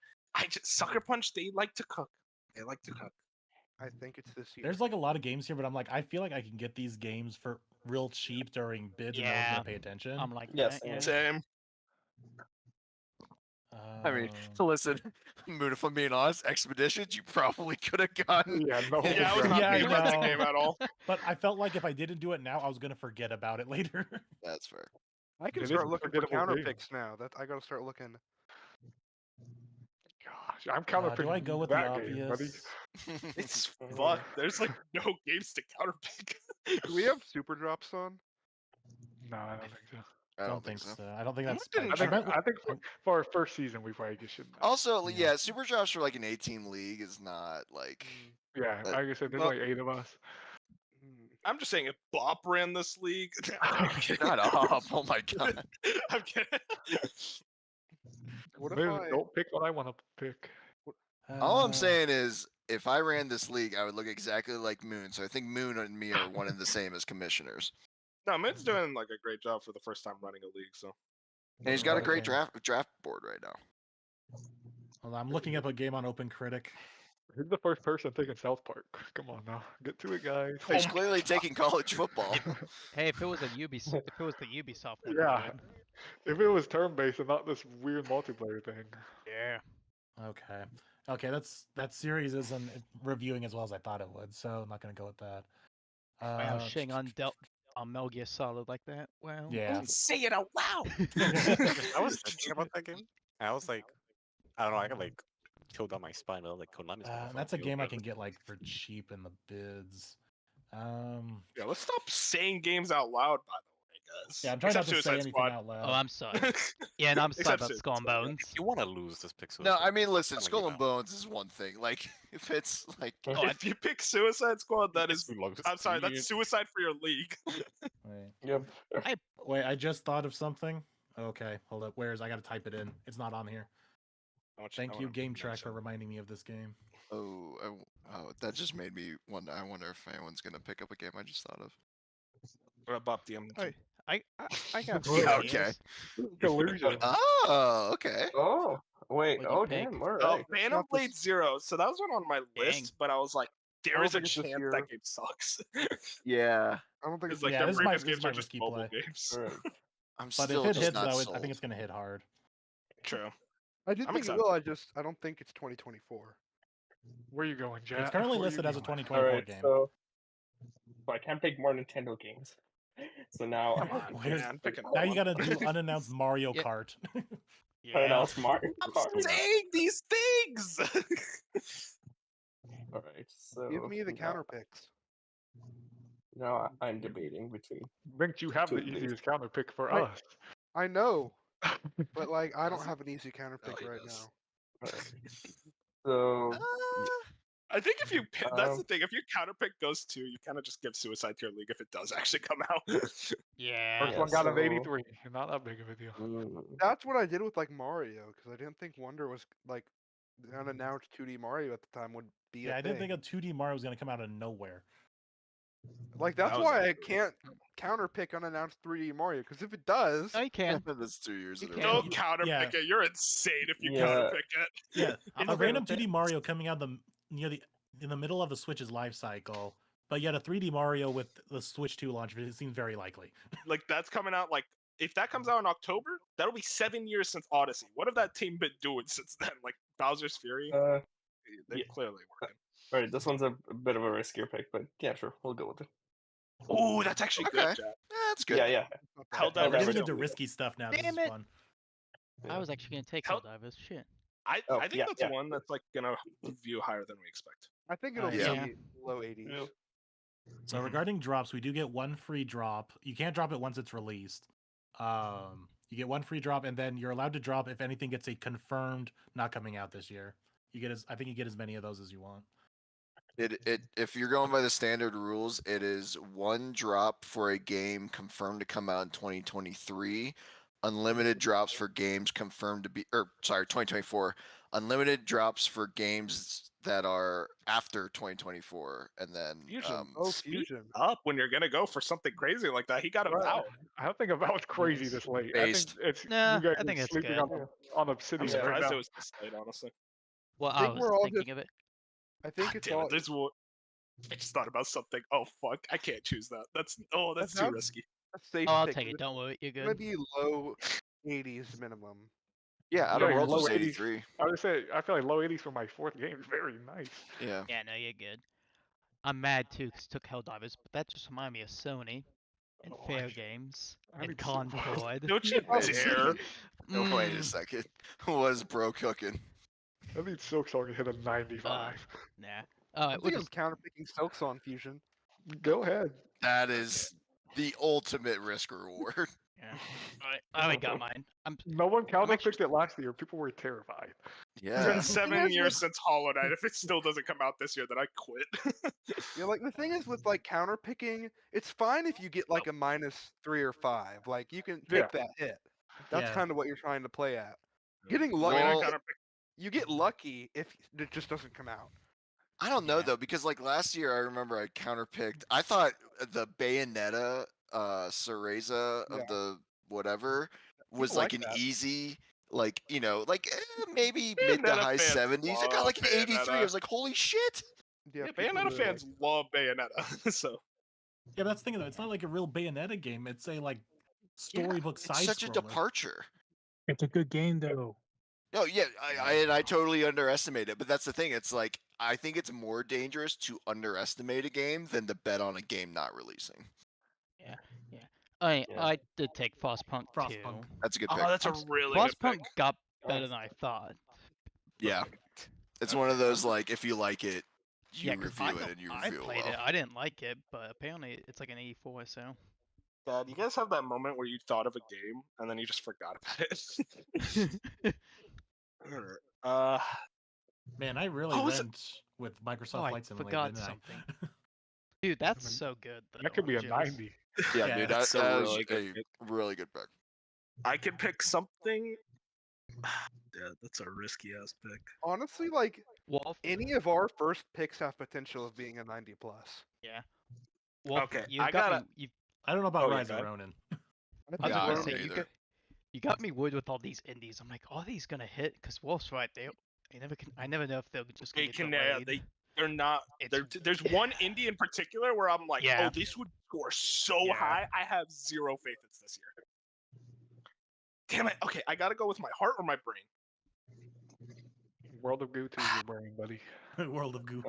Sucker Punch, they like to cook. They like to cook. I think it's this year. There's like a lot of games here, but I'm like, I feel like I can get these games for real cheap during bids, and no one's Yeah. gonna pay attention. I'm like Yes, that. Yeah. Same. I mean, Um, listen, Moon, if I'm being honest, Expeditions, you probably could have gotten. yeah, no. Yeah, I was not Yeah, I thinking about the know. game at all. but I felt like if I didn't do it now, I was gonna forget about it later. That's fair. I can It is start a looking for forgettable counter game. picks now. That I gotta start looking. Gosh, I'm counter do I go with the that game, buddy. obvious? It's fuck. There's like no games to counterpick. Do we have super drops on? No, I don't think so. I don't think so. I don't think that's. didn't I think, meant- I think for our first season, we probably just shouldn't. Also, Yeah. yeah, Super Drops for like an 18 league is not like. Yeah, but- like I said, there's well- only 8 of us. I'm just saying, if Bop ran this league, I'm kidding. Shut up! Oh my god. I'm kidding. What if Maybe I? don't pick what I want to pick. All I'm Uh, saying is, if I ran this league, I would look exactly like Moon. So I think Moon and me are one and the same as commissioners. No, Mid's doing like a great job for the first time running a league. So And he's got a great Okay. draft board right now. Well, I'm looking up a game on Open Critic. Who's the first person taking South Park? Come on now, get to it, guys. He's clearly taking college football. Hey, if it was a Ubisoft, if it was the Ubisoft one, Yeah. I would. If it was turn-based and not this weird multiplayer thing. Yeah. Okay. Okay, that series isn't reviewing as well as I thought it would, so I'm not gonna go with that. Wow, shitting on Metal Gear Solid like that. Wow. Yeah. say it out loud. I was thinking about that game. I was like, I don't know. I got like killed on my spine. I was like, Konami's gonna That's a fuck you game I over. can get like for cheap in the bids. Yeah, let's stop saying games out loud. By the way, guys. Yeah, I'm trying not Except to say Suicide anything Squad. out loud. Oh, I'm sorry. Yeah, and I'm sorry Except about Suicide Skull and Squad. Bones. If you want to lose this pixel. No, I mean, listen, Telling Skull you and now. Bones is one thing. Like, if it's like, Oh, If you pick Suicide Squad, that is. It's lost. I'm sorry, that's suicide for your league. Wait. Yep. Wait, I just thought of something. Okay, hold up. Where's I gotta type it in. It's not on here. Thank you, Game Track, for reminding me of this game. oh, that just made me wonder. I wonder if anyone's gonna pick up a game I just thought of. Bop DM. Hey. I got Yeah, some okay. ideas. Collusion. Oh, okay. Oh, wait. What'd you Oh, pick? damn. All Oh, right. Phantom not the Blade Zero. So that was one on my list, Dang. but I was like, there don't is a think it's this chance year. that game sucks. Yeah, I don't think It's it's like Yeah, their this is my- previous this is games my are just risky mobile play. games. All right. I'm But still if it just hits not though, sold. I think it's gonna hit hard. True. I do I'm think it excited. will. I don't think it's 2024. Where you going, Jack? It's currently Where you listed as a going? 2024 All right. game. So I can't pick more Nintendo games. So now Come on, Where's- man. Pick Now another you one. gotta do unannounced Mario Yeah. Kart. Yeah. announce Mario I'm Kart. saying these things. All right. So Give me the now- counter picks. Now I'm debating between. Think you have the Two, please. easiest counter pick for Right. us. I know, but like I don't have an easy counter pick he right does. now. All right. So I think if you that's the Um, thing. If your counter pick goes to, you kind of just give Suicide to your league if it does actually come out. Yeah. First Yeah, one got an so- 83. Not that big of a deal. That's what I did with like Mario because I didn't think Wonder was like the unannounced 2D Mario at the time would be Yeah, a I didn't thing. think a 2D Mario was gonna come out of nowhere. Like That that's was why I accurate. can't counter pick unannounced 3D Mario because if it does, No, you can. That's 2 years You in a can't. row. Don't counter Yeah. pick it. You're insane if you Yeah. counter pick it. Yeah, I'm a okay random with it. 2D Mario coming out in the middle of the Switch's life cycle, but yet a 3D Mario with the Switch 2 launch, it seems very likely. Like that's coming out like if that comes out in October, that'll be 7 years since Odyssey. What have that team been doing since then? Like Bowser's Fury? They're yeah. clearly working. all right. This one's a bit of a riskier pick, but yeah, sure, we'll go with it. Oh, that's actually Okay. good, Jack. Yeah, That's good. Yeah, yeah. Helldivers We're Helldivers getting don't into do risky stuff now. This Damn is it. fun. I was actually gonna take Hell- Helldivers. Shit. I Oh, think yeah, that's yeah. one that's like gonna view higher than we expect. I think it'll Yeah. be low 80s. Yep. So regarding drops, we do get one free drop. You can't drop it once it's released. You get one free drop, and then you're allowed to drop if anything gets a confirmed not coming out this year. You get I think you get as many of those as you want. If you're going by the standard rules, it is one drop for a game confirmed to come out in 2023, unlimited drops for games confirmed to be 2024, unlimited drops for games that are after 2024, and then Fusion. Fusion. Speed up when you're gonna go for something crazy like that. He got him out. I don't think about crazy this late. Based. I think it's Nah, you guys I think are it's sleeping good. on I'm Obsidian right surprised now. it was this late, honestly. Well, I I think was we're all thinking just- of it. I think God it's damn all. it, I just thought about something. Oh fuck, I can't choose that. That's too not- risky. a safe Oh, I'll pick, take it. 'cause Don't worry, you're It's gonna good. be low 80s minimum. yeah, Outer Yeah, Worlds low was 80s. 83. I would say I feel like low 80s for my fourth game is very nice. Yeah. Yeah, no, you're good. I'm mad too because took Helldivers, but that just reminded me of Sony and Oh, Fair I- Games I and need to- Concord. Don't you Wait a dare! second. Wait a Mm, second. Was bro cooking? I need Silksong to hit a 95. nah. I'm Alright, we'll thinking just. of counterpicking Silks on Fusion. Go ahead. That is the ultimate risk reward. Yeah. Alright, I already got mine. No one counterpicked actually- it last year. People were terrified. It's Yeah. been The 7 thing is years with- since Hollow Knight. If it still doesn't come out this year, then I quit. Yeah, like the thing is with like counterpicking, it's fine if you get like a -3 or 5. Like you can take that hit. That's Yeah. kind of what you're trying to play at. Getting Wait, lucky, I Well- gotta you get lucky if it just doesn't come out. I don't know Yeah. though, because like last year I remember I counterpicked. I thought the Bayonetta Cereza of Yeah. the whatever was People like like an that. easy, like maybe Bayonetta mid to high fans 70s. It got love like an 83. I Bayonetta. was like, holy shit! Yeah, people Bayonetta really fans love Bayonetta. So Yeah, but that's the thing though. It's not like a real Bayonetta game. It's a like storybook It's side such a scroller. departure. It's a good game though. No, yeah, I totally underestimate it, but that's the thing. It's like I think it's more dangerous to underestimate a game than to bet on a game not releasing. I Yeah. I did take Frostpunk too. Frostpunk. That's a good oh, pick. that's a really good Frostpunk pick. got better than I thought. Yeah, it's one of those like if you like it, you Yeah, 'cause review it and you I review played well. it. I didn't like it, but apparently it's like an 84. So Dad, you guys have that moment where you thought of a game and then you just forgot about it? Alright, Man, I really Oh, was it- went with Microsoft oh, I Flight Simulator, forgot didn't something. I? Dude, that's so good. That though, could be a Jules. 90. Yeah, Yeah, dude, that's a that really is good a pick. really good pick. I could pick something. Yeah, that's a risky ass pick. Honestly, like Wolf. any of our first picks have potential of being a 90 plus. Wolf, Okay, you I got gotta- me. You, I don't know about Oh, yeah, Rise go of ahead. Ronin. I was Yeah, just I gonna don't say either. you got me wood with all these indies. I'm like, are these gonna hit? Because Wolf's right. They never can. I never know if they're just gonna They get can, delayed. they're not. There's one indie in particular where I'm like, Yeah. oh, this would score so Yeah. high. I have zero faith it's this year. Damn it. Okay, I gotta go with my heart or my brain. World of Goo to your brain, buddy. World of Goo.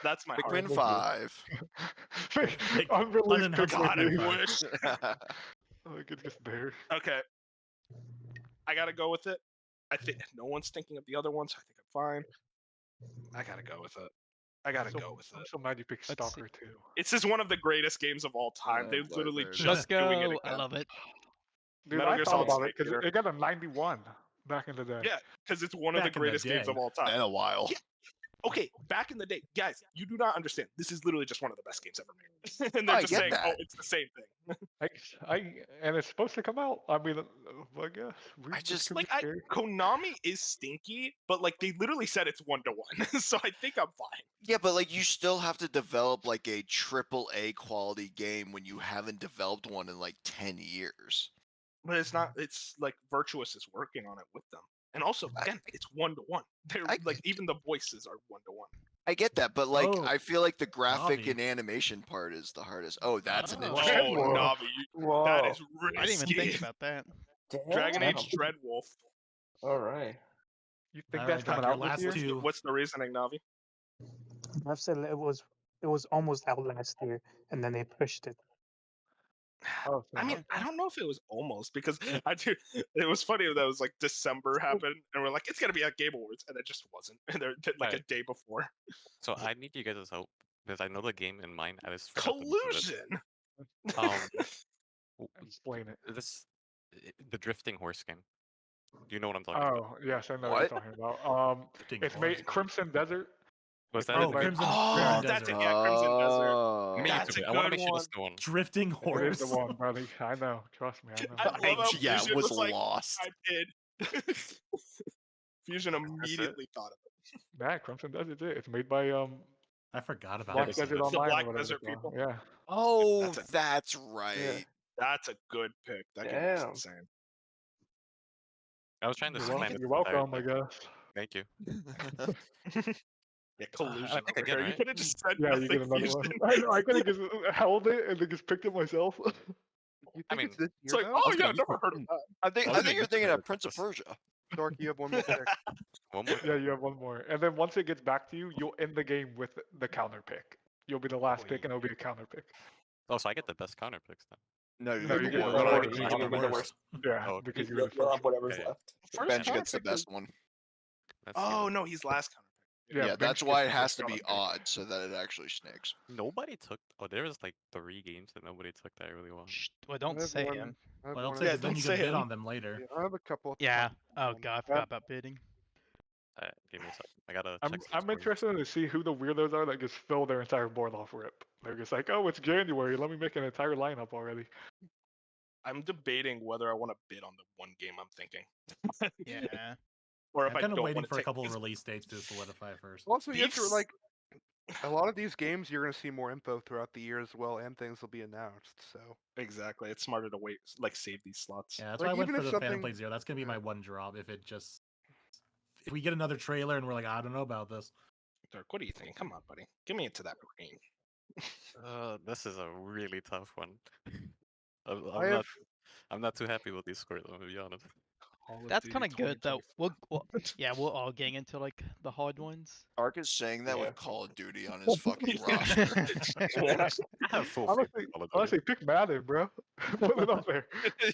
That's my Pick heart. win 5. Pick Unreleased pick unannounced God, I Pick review. wish. Oh, it gets there. Okay. I gotta go with it. I think no one's thinking of the other ones. I think I'm fine. I gotta go with it. I gotta So- go with I'm it. so mad you picked Let's see. Stalker too. It's just one of the greatest games of all time. They're Right literally there. just Let's doing it go. I again. love it. Dude, Metal I Gear thought Solid about Snake it because Eater. it got a 91 back in the day. Yeah, because it's one of Back the in the greatest games day. of all time. In a while. Yeah. Okay, back in the day, guys, you do not understand. This is literally just one of the best games ever made. And they're I just get saying, oh, that. it's the same thing. And it's supposed to come out. I mean, I guess. I just- Like, Konami is stinky, but like they literally said it's 1-to-1, so I think I'm fine. Yeah, but like you still have to develop like a triple A quality game when you haven't developed one in like 10 years. But it's not. It's like Virtuous is working on it with them, and also again, it's 1-to-1. They're I- like even the voices are 1-to-1. I get that, but like Oh, I feel like the graphic Navi. and animation part is the hardest. Oh, that's an Oh. interesting Oh, one. Navi, Whoa. that is risky. I didn't even think about that. Dragon Damn. Age Dreadwolf. All right. You think All that's right, coming Doc, your out this last year? two. What's the reasoning, Navi? I've said it was almost out last year, and then they pushed it. Oh, so I mean, I don't know if it was almost because I do. It was funny that it was like December happened, and we're like, it's gonna be at Game Awards, and it just wasn't. And they're like a Alright. day before. So I need you guys' help because I know the game in mind. I just forgot the name of it. Collusion. explain it. The drifting horse game. Do you know what I'm talking about? Oh, yes, I know what What? you're talking about. Drifting It's horse. made Crimson Desert. Was It's that Oh, it? made by- Crimson, Oh, Crimson that's Desert. it. Yeah, Crimson Desert. Oh. Let me That's YouTube a it. I want to good make sure that's one. the one. Drifting It horse. is the one, buddy. I know. Trust me, I know. I love how yeah, Fusion was like, lost. I did. Fusion it? immediately thought of it. Yeah, Crimson Desert. It's made by I forgot about Black this this. is Desert good. The Online Black or whatever. Desert it's called. people. Yeah. Oh, That's that's right. That's a good pick. That game Damn. is insane. I was trying to You're, find it. you're welcome, I guess. Thank you. Yeah, collusion. I think over here. again, You right? could have just said Yeah, you nothing. get another Fusion. one. I know. I could have just held it and then just picked it myself. You I think mean, it's this It's year like, though? oh was yeah, gonna I've be never heard of that. I think I was you're gonna thinking YouTube of it, Prince of but Persia. Dark, you have one more pick. one more. Yeah, you have one more. And then once it gets back to you, you'll end the game with the counter pick. You'll be the last pick and it'll be a counter pick. Oh, so I get the best counter picks then. No, No, you're you the get worst. the No, worst. you You get get the the worst. Yeah, Oh, okay. because you're the You'll have first. whatever's Okay. left. First Benji counter gets the pick is- best one. Let's see Oh what- no, he's last counter pick. Yeah, Bench that's gets why the it first has to counter be pick. odd so that it actually snakes. Nobody took. Oh, there was like 3 games that nobody took that I really want. Shh, well, don't I have say one- him. I have Well, don't one say Yeah, because then don't you say can bid him. on them later. Yeah, I have a couple. at the Yeah. top. Oh god, I forgot about bidding. Give me a second. I gotta I'm check. some I'm scores. interested to see who the weirdos are that just fill their entire board off rip. They're just like, oh, it's January. Let me make an entire lineup already. I'm debating whether I want to bid on the one game I'm thinking, Yeah. or if I'm I kind of don't waiting want for to a couple of because release dates to solidify first. Also, you have to Beefs- like a lot of these games. You're gonna see more info throughout the year as well, and things will be announced. So Exactly, it's smarter to wait, like save these slots. Yeah, that's Like, why I went even for if the Phantom something- Blade Zero. That's gonna be yeah. my one drop if we get another trailer and we're like, I don't know about this. Dirk, what do you think? Come on, buddy, get me into that green. This is a really tough one. I have I'm not too happy with these scores. I'm gonna be honest. Call of That's Duty kind of good though. 2024. Yeah, we're all getting into like the hard ones. Ark is saying that Yeah. with Call of Duty on his fucking roster. Yeah. I have full faith Honestly, in Call of Duty. honestly, pick Madden, bro. Put it up there.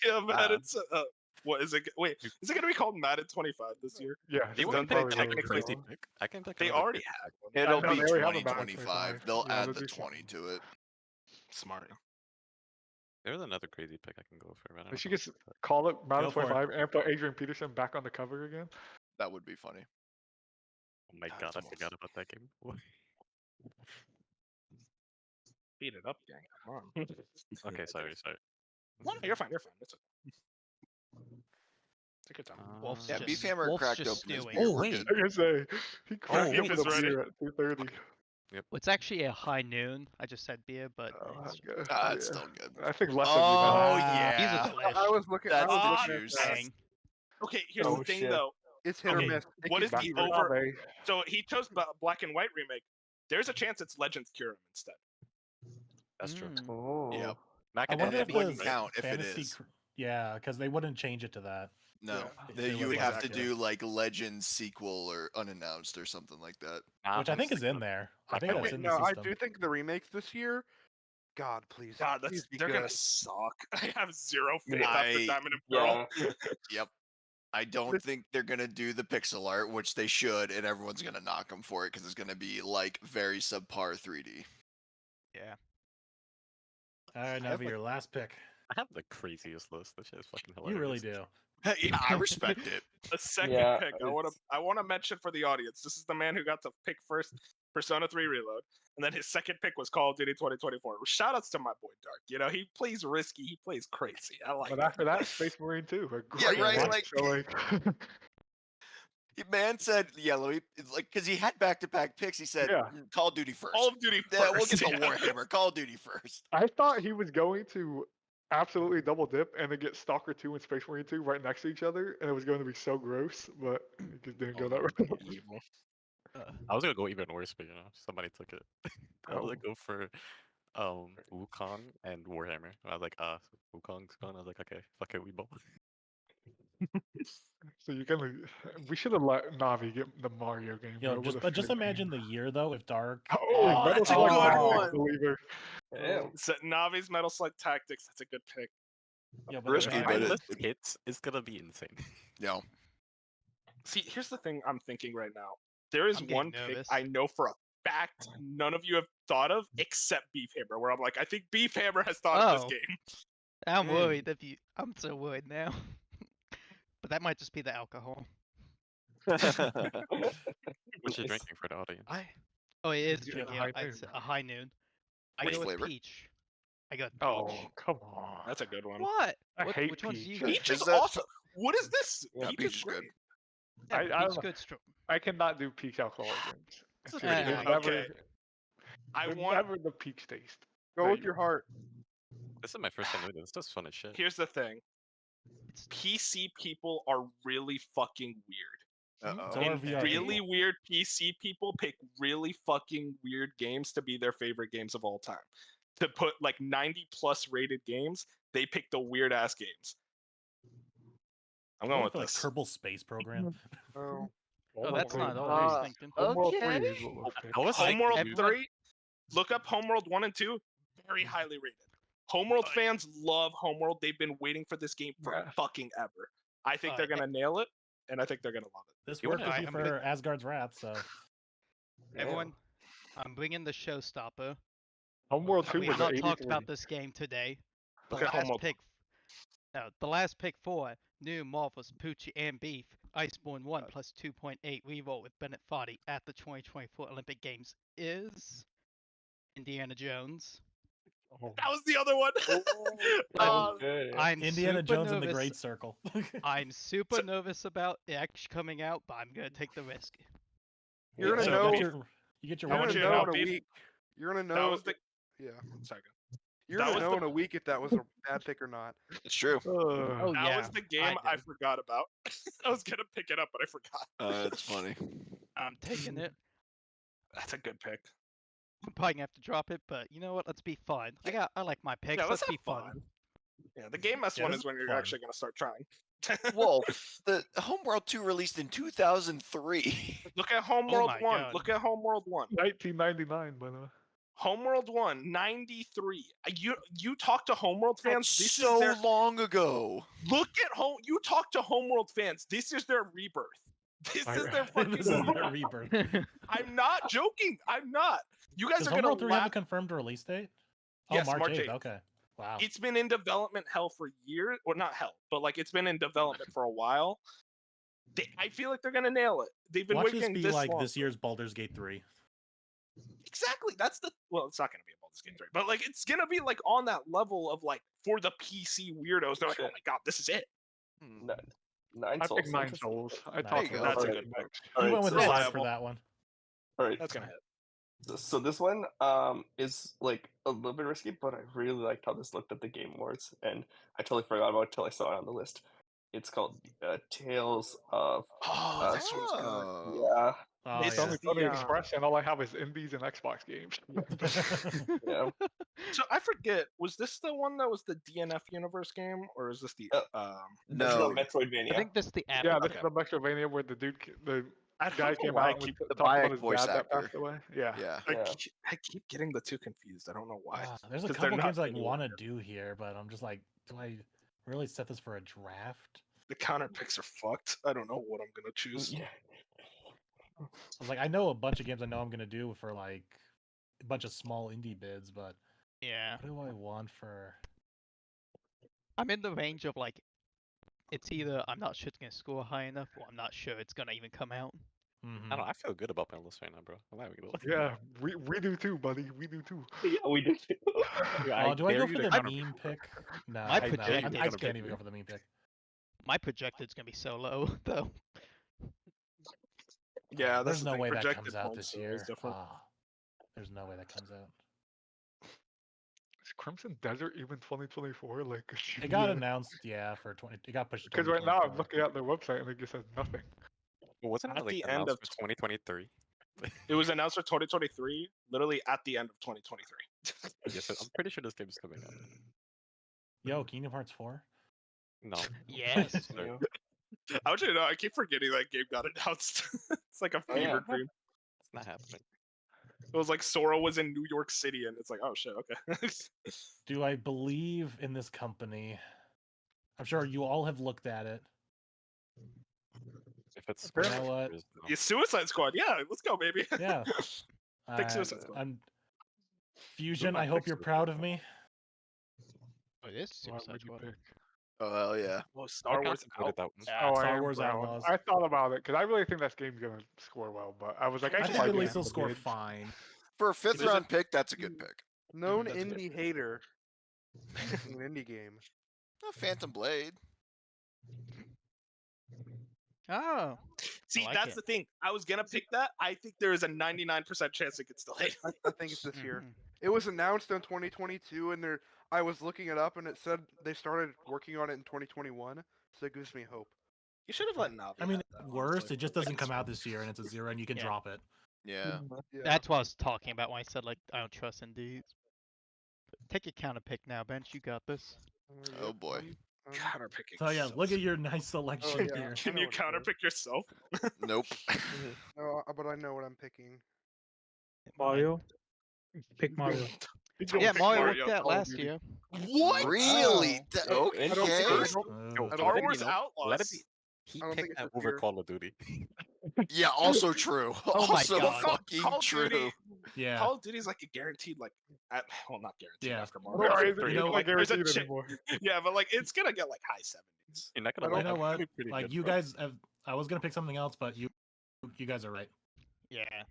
Yeah, Madden. Ah. What is it? Wait, is it gonna be called Madden 25 this year? Yeah, Do you it's want done to by pick Rogue another Technically, crazy pick? I can pick. They another already crazy had one. It'll no, be they already have a Madden 2025. 25. They'll Yeah, add they'll the do 20 something. to it. Smart. pick. There's another crazy pick I can go for. But I They don't should know. just call it Madden Go for it. 25 and put Adrian Peterson back on the cover again. That would be funny. Oh my God, god, it's I almost- forgot about that game. Beat it up, gang. Come on. Okay, sorry. No, you're fine. You're fine. It's okay. Take your time. Wolf's Yeah, just, Beef Hammer Wolf's cracked just open his stewing. beer. Oh, We're wait. good. I can say he cracked wait, open it's a ready. beer at 2:30. Well, it's actually a high noon. I just said beer, but it's It's still good. I think less Oh, of you. yeah. These are delicious. I was looking. I That's was the looking at juice. that. Dang. Okay, here's Oh, the thing shit. though. It's hit or Okay, miss. It what could is the be Back right. over- Ave. So he chose Black and White remake. There's a chance it's Legends Kyurem instead. That's true. Mm. Oh. Yep. Mac I and wonder it if Andy, wouldn't the right? count if it fantasy is. Yeah, because they wouldn't change it to that. No, If they, it you was would have to exactly. do like Legends sequel or unannounced or something like that. Nah, Which I I'm think is sticking in with- there. I Black think and that's White. in the No, I system. do think the remakes this year. God, please. God, please be they're good. gonna suck. I have zero faith I- after Diamond and Pearl. Yeah. Yep. I don't think they're gonna do the pixel art, which they should, and everyone's gonna knock them for it because it's gonna be like very subpar 3D. Yeah. All right, now have, for like, your last pick. I have the craziest list. This shit is fucking hilarious. You really do. Yeah, I respect it. A second Yeah, pick. I want to mention for the audience. This is the man who got to pick first Persona 3 Reload, and then his second pick was Call of Duty 2024. Shout outs to my boy Dark. You know, he plays risky. He plays crazy. I like But it. after that, Space Marine 2. A Yeah, great right, one. like- So, like Man said yellow. It's like because he had back-to-back picks. He said Yeah. Call of Duty first. Call of Duty first. Yeah, we'll get the yeah. Warhammer. Call of Duty first. I thought he was going to absolutely double dip and then get Stalker 2 and Space Marine 2 right next to each other, and it was going to be so gross, but he just didn't go Oh, that that would route. be evil. I was gonna go even worse, but somebody took it. I was Oh. gonna go for Wukong and Warhammer. I was like, Wukong's gone. I was like, okay, fuck it, we both. So you're gonna. We should have let Navi get the Mario game. Yo, bro. just What a just sick imagine game. the year though if Dark. Oh, Metal that's a Slug good Tactics, one. believer. Damn. So Navi's Metal Slug Tactics. That's a good pick. Yeah, but Risky, if If I- but my it- list hits, it's gonna be insane. Yeah. See, here's the thing I'm thinking right now. There is I'm getting one pick nervous. I know for a fact none of you have thought of except Beefhammer, where I'm like, I think Beefhammer has thought of Oh. this game. I'm worried if you. I'm so worried now. But that might just be the alcohol. What you Nice. drinking for the audience? Oh, it is Yeah, drinking high it's noon. a high noon. I Which go with flavor? peach. I got peach. Oh, come on. That's a good one. What? I hate Which ones do you peach. got? Peach is Is that- awesome. What is this? Yeah, Peach, peach is is great. good. Yeah, I peach don't know. good strong. I cannot do peach alcohol drinks. This is It's pretty just- good. they're Okay. never- I they're want. never the peach taste. Go Right. with your heart. This is my first time doing this. This is fun as shit. Here's the thing. It's PC people are really fucking weird. Uh-oh. So are And VR really people. weird PC people pick really fucking weird games to be their favorite games of all time. To put like 90+ rated games, they pick the weird ass games. I'm going with like this. Kerbal Space Program. Oh. oh, that's not all Uh, I was thinking. Homeworld Okay. 3 is what we'll pick. I was Homeworld thinking- everyone- 3, look up Homeworld 1 and 2, very highly rated. Homeworld fans love Homeworld. They've been waiting for this game for Yeah. fucking ever. I think Oh, they're gonna nail it, and I think they're gonna love it. This You worked wanna- with you I'm for good. Asgard's Wrath, so Everyone, I'm bringing the showstopper. Homeworld 2 We was have an not talked 83. about this game today. The Look at last Homeworld pick. No, the last pick for new Marvel's Poochie and Beef Iceborne 1 plus 2.8 reroll with Bennett Foddy at the 2024 Olympic Games is Indiana Jones. Oh, That was the other one. Okay. I'm Indiana super Jones and the nervous. Great Circle. I'm super nervous about it actually coming out, but I'm gonna take the risk. You're gonna So know. you get your I You're want gonna you to know know, in a Beef- week. You're gonna that know. was the Yeah. sorry. You're that gonna was know the- in a week if that was a bad pick or not. It's true. Oh That yeah. was the game I did. forgot about. I was gonna pick it up, but I forgot. It's funny. I'm taking it. That's a good pick. I'm probably gonna have to drop it, but you know what? Let's be fun. I like my picks. Yeah, let's be have fun. fun. Yeah, the game mess Yeah, one this is when is you're fun. actually gonna start trying. Well, the Homeworld 2 released in 2003. Look at Homeworld my 1. God. Look at Homeworld 1. 1999, by the way. Homeworld 1, 93. You talk to Homeworld fans, That's this so is their long ago. look at home. You talk to Homeworld fans, this is their rebirth. This I- is their fucking this is their rebirth. I'm not joking. I'm not. You guys Does are gonna Homeworld 3 have a laugh. confirmed release date? Yes, oh, March 8th. 8th. Okay. Wow. It's been in development hell for years, or not hell, but like it's been in development for a while. I feel like they're gonna nail it. They've been Watch this waiting be this like long. this year's Baldur's Gate 3. Exactly. That's the well, it's not gonna be a Baldur's Gate 3, but like it's gonna be like on that level of like for the PC weirdos. They're like, oh Shit. my god, this is it. Nine I Souls. picked 9 interesting. souls. I Nine talked Souls. about That's a it. good pick. All You right, went with so, the that's five viable. for that one. all right. That's gonna hit. So this one is like a little bit risky, but I really liked how this looked at the Game Awards, and I totally forgot about it till I saw it on the list. It's called Tales of Oh, this one's good. Oh. yeah. Oh, This It's only is Pony the, Express, and all I have is indies and Xbox games. Yeah. So I forget, was this the one that was the DNF universe game, or is this the This is No. a Metroidvania. I think this is the app. Yeah, this Okay. is the Metroidvania where the dude, the I guy don't know came why out and keep, talked the about Bayek his voice dad that actor. passed away. Yeah. Yeah. Yeah. I keep getting the two confused. I don't know why. There's a 'Cause they're couple not games I any want to longer. do here, but I'm just like, do I really set this for a draft? The counter picks are fucked. I don't know what I'm gonna choose. Yeah. I was like, I know a bunch of games I know I'm gonna do for like a bunch of small indie bids, but Yeah. what do I want for? I'm in the range of like, it's either I'm not sure it's gonna score high enough, or I'm not sure it's gonna even come out. Mhm. I don't know. I feel good about my list right now, bro. I'm not even gonna lie. Yeah, we do too, buddy. We do too. Yeah, we did. Oh, do I dare go you for to the counter meme pick? No, My no, projected I is can't even go for the meme pick. My projected's gonna be so low though. Yeah, There's no way that projected comes out points this are year. always different. There's no way that comes out. Is Crimson Desert even 2024? Like, It got announced, yeah, for 20. It got pushed to because right now I'm 2024. looking at their website and it just says nothing. Well, wasn't At it like the the end announced of for 2023? It was announced for 2023, literally at the end of 2023. Yes, I'm pretty sure this game is coming out. Yo, Kingdom Hearts 4. No. Yes. Sorry. I want you to know, I keep forgetting that game got announced. It's like a Oh, yeah. fever dream. It's not happening. It was like Sora was in New York City, and it's like, oh shit, okay. Do I believe in this company? I'm sure you all have looked at it. If it's You know what? Yeah, Suicide Squad, yeah, let's go, baby. Yeah. Pick Suicide Squad. Fusion, might I hope pick you're Suicide proud of Squad. me. Oh, it is What Suicide would you Squad. pick? Oh hell yeah. Oh, Star I Wars contemplated that one. Yeah, Oh, I Star am Wars proud. Outlaws. I thought about it because I really think that game's gonna score well, but I was like, I I should think probably at get least it they'll in the score bids. fine. For a fifth Is it- round pick, that's a good pick. Known That's good. indie hater. Picking an indie game. Phantom Blade. Oh. See, like that's it. the thing. I was gonna pick that. I think there is a 99% chance it gets delayed. I think it's this year. Mhm. It was announced in 2022, and I was looking it up, and it said they started working on it in 2021. So it gives me hope. You should have let Navi. I mean, have that, at worst, honestly. it just doesn't come out this year, and it's a 0, and you can Yeah. drop it. Yeah. Yeah. That's what I was talking about when I said like I don't trust indies. Take your counter pick now, Bench. You got this. Oh Yep, boy. Counter picking. So yeah, look at your nice selection yeah. here. I Can know you what it counter is. pick yourself? Nope. No, but I know what I'm picking. Mario. Pick Mario. He's gonna Yeah, pick Mario Mario worked out Call of last Duty. year. What? Really? Oh. I don't think. Okay. I don't, Uh, Star let it Wars be known- Outlaws. Let it be. He I don't think picked it's that this over year. Call of Duty. Yeah, also true. Oh my also God. fucking Call of true. Duty. yeah. Call of Duty is like a guaranteed, like, Yeah. not guaranteed after No, Mario. it's Three. You know, like, there's a guaranteed chi- anymore. yeah, but like it's gonna get like high 70s. You're not I gonna don't- like. You know what? Actually pretty Like good, you bro. guys have. I was gonna pick something else, but you guys are right. Yeah.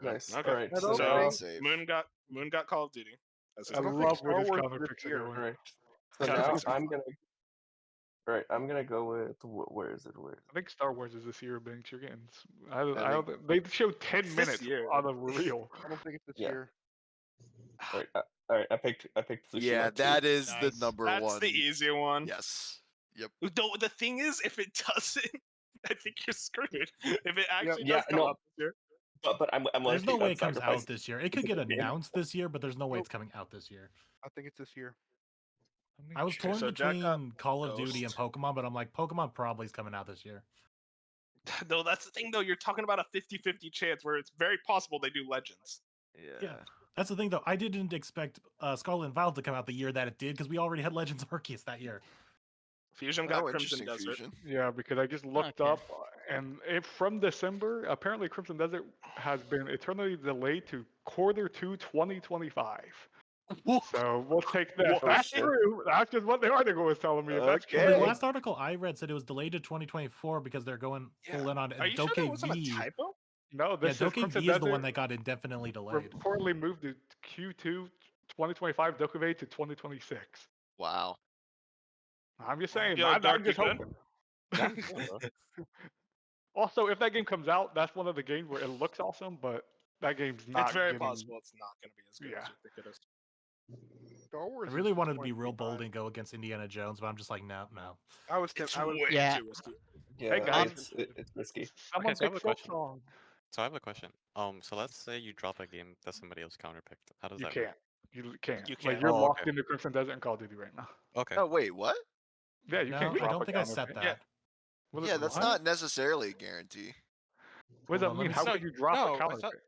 Nice. Okay. All right. I So don't now, think- Save. Moon got Call of Duty. That's his I I don't pick. think love where Star these Wars counter this picks are year. going. all right. So Counter now picks. I'm gonna. All right. I'm gonna go with where is it? I think Star Wars is this year, Binks. You're getting. I I don't, they showed 10 It's this minutes year. on the reveal. I don't think it's this Yeah. year. All right. All right. I picked Tsushima Yeah, 2. that is Nice. the number That's one. the easy one. Yes. Yep. The thing is, if it doesn't, I think you're screwed. If it actually Yeah, does come no. out this year. But I'm willing There's to no take way that it comes sacrifice. out this year. It could get Yeah. announced this year, but there's no way it's coming out this year. I think it's this year. I was torn So Jack got between Call of Duty and Ghost. Pokemon, but I'm like, Pokemon probably is coming out this year. Though that's the thing, though. You're talking about a 50-50 chance where it's very possible they do Legends. Yeah. That's the thing, though. I didn't expect Scarlet and Violet to come out the year that it did because we already had Legends Arceus that year. Fusion got Oh, Crimson interesting Desert. fusion. Yeah, because I just looked Okay. up, and from December, apparently Crimson Desert has been eternally delayed to quarter 2 2025. So we'll take that. Oh, That's shit. true. That's just what the article was telling me. If that's Okay. Well, the true, last article I read said it was delayed to 2024 because they're going full in on Are you sure Doke that wasn't a V. typo? no, Yeah, this is Doke Crimson V is the Desert one that got indefinitely delayed. reportedly moved to Q2 2025, Dokave to 2026. Wow. I'm just saying. Yo, I'm Dark, just you good? hoping. Also, if that game comes out, that's one of the games where it looks awesome, but that game's not. It's very getting- possible it's not going to be as good as Yeah. you think it is. Star Wars. I is really wanted to be real 2025. bold and go against Indiana Jones, but I'm just like, no. I was. It's I was. way Yeah. too risky. Yeah, guys. it's risky. Someone so I have pick a Folk question. Song. So I have a question. So let's say you drop a game that somebody else counterpicked. How does You that can't. work? You can't. You Like can't. you're Oh, locked okay. into Crimson Desert and Call of Duty right now. Okay. Oh wait, what? Yeah, you No, can't. I drop don't a think I counter said pick. that. Yeah. What Yeah, is- that's what? not necessarily a guarantee. What does Hold that on, let mean? me How see. could you drop No, a I counter thought- pick?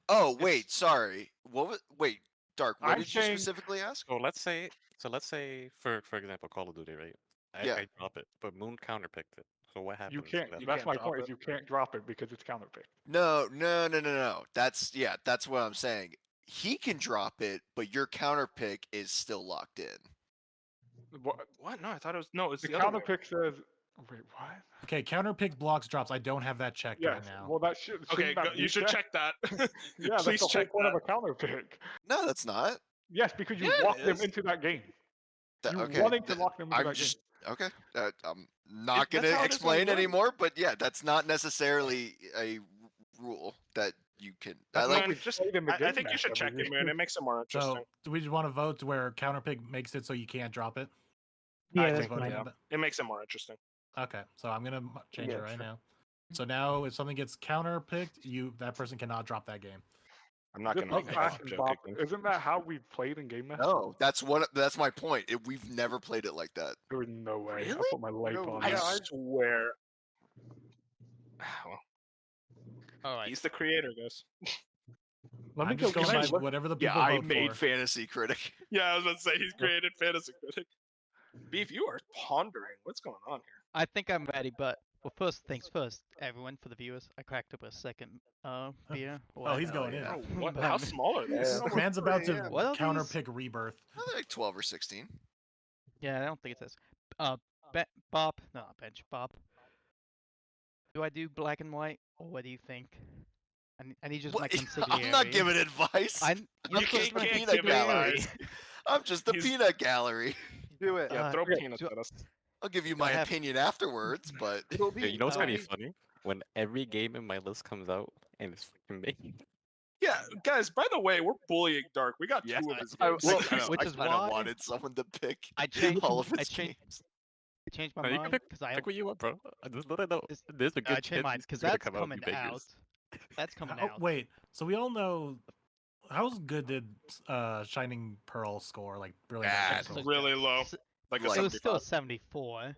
Oh wait, sorry. Wait, Dark. What I'm did you saying- specifically ask? So let's say, for example, Call of Duty, right? Yeah. I drop it, but Moon counterpicked it. So what happens? You to can't. that? That's can't my drop point. it. Is you can't drop it because it's counter pick. No. That's what I'm saying. He can drop it, but your counter pick is still locked in. What? No, I thought it was. No, it's The the other counter way. pick says. Wait, what? Okay, counterpick blocks drops. I don't have that checked Yes. right now. Well, that should. Okay, shouldn't that you be should checked? check that. Yeah, that's Please the whole check point that. of a counter pick. No, that's not. Yes, because you Yeah, it lock them is. into that game. That- You wanting to th- lock them into I'm that just game. okay. I'm not That's gonna how it is when explain you run. anymore, but yeah, that's not necessarily a rule that you can. I That's like. how we just, played in the I game think you match should every check it, year. man. It makes it more interesting. So, do we just want to vote where counterpick makes it so you can't drop it? Yeah, I that's think Vote fine. yeah, yeah. It makes it more interesting. Okay, so I'm gonna change Yeah, it right sure. now. So now, if something gets counterpicked, that person cannot drop that game. I'm not Just going to like make Flash that and joke Bop. again. Isn't that how we played in game match? No, that's my point. We've never played it like that. There was no way. I Really? put my life No, on I yeah, that. swear Well, All right. he's the creator, guys. Let me I'm just go. going by Look, whatever the Yeah, people I vote made for. Fantasy Critic. Yeah, I was about to say he's created Fantasy Critic. Beef, you are pondering. What's going on here? I think I'm ready, but well, first things first, everyone, for the viewers, I cracked up a second beer. Oh, he's Whatever. going in. Oh, what? But- How small are these? Yeah. Man's about to Yeah. What are counter these? pick Rebirth. They're like 12 or 16. Yeah, I don't think it says. Bob, no, not bench, Bob. Do I do black and white, or what do you think? I need just my What? consigliere. I'm not giving advice. I'm You just my can't give consigliere. advice. I'm just the He's- peanut gallery. Do it. Yeah, throw okay, peanuts so- at us. I'll give you Do I my have- opinion afterwards, but It'll be. Yeah, you know what's Oh, really wait. funny? When every game in my list comes out and it's fucking me. Yeah, guys. By the way, we're bullying Dark. We got yeah, two of his I, games. Well, I, which I is kinda why wanted someone to pick I changed. all of I his changed. games. I changed my No, you can mind pick, because I pick what you want, bro. Just let it know. This- There's a good I changed chance mine these because things are that's gonna come out and coming be out. bangers. That's coming Oh, out. wait, so we all know how good did Shining Pearl score? Like Brilliant Bad. Diamond Pearl? really low. Like a Like- It was still a 75. 74.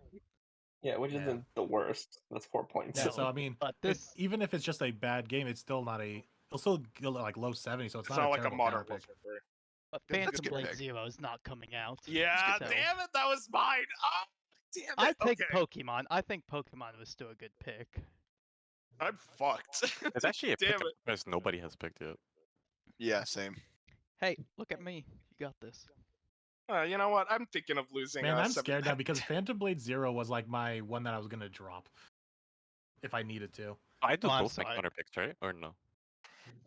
Yeah, which Yeah. isn't the worst. That's 4 points. Yeah, so I mean, But it- this, even if it's just a bad game, it's still not a. It'll still go like low 70, so it's, It's not not a like a terrible modern counter pick. Warfare 3. but That's a Phantom good Blade pick. Zero is not coming out. Yeah, So- damn it, that was mine. Ah, damn it. I take okay. Pokemon. I think Pokemon was still a good pick. I'm fucked. It's actually a pick Damn it. because nobody has picked it. Yeah, same. Hey, look at me. You got this. You know what? I'm thinking of losing. Man, I'm 7 scared now because Phantom Blade Zero was like my one that I was gonna drop if I needed to. I do Oh, I'm both my sorry. counter picks, right? Or no?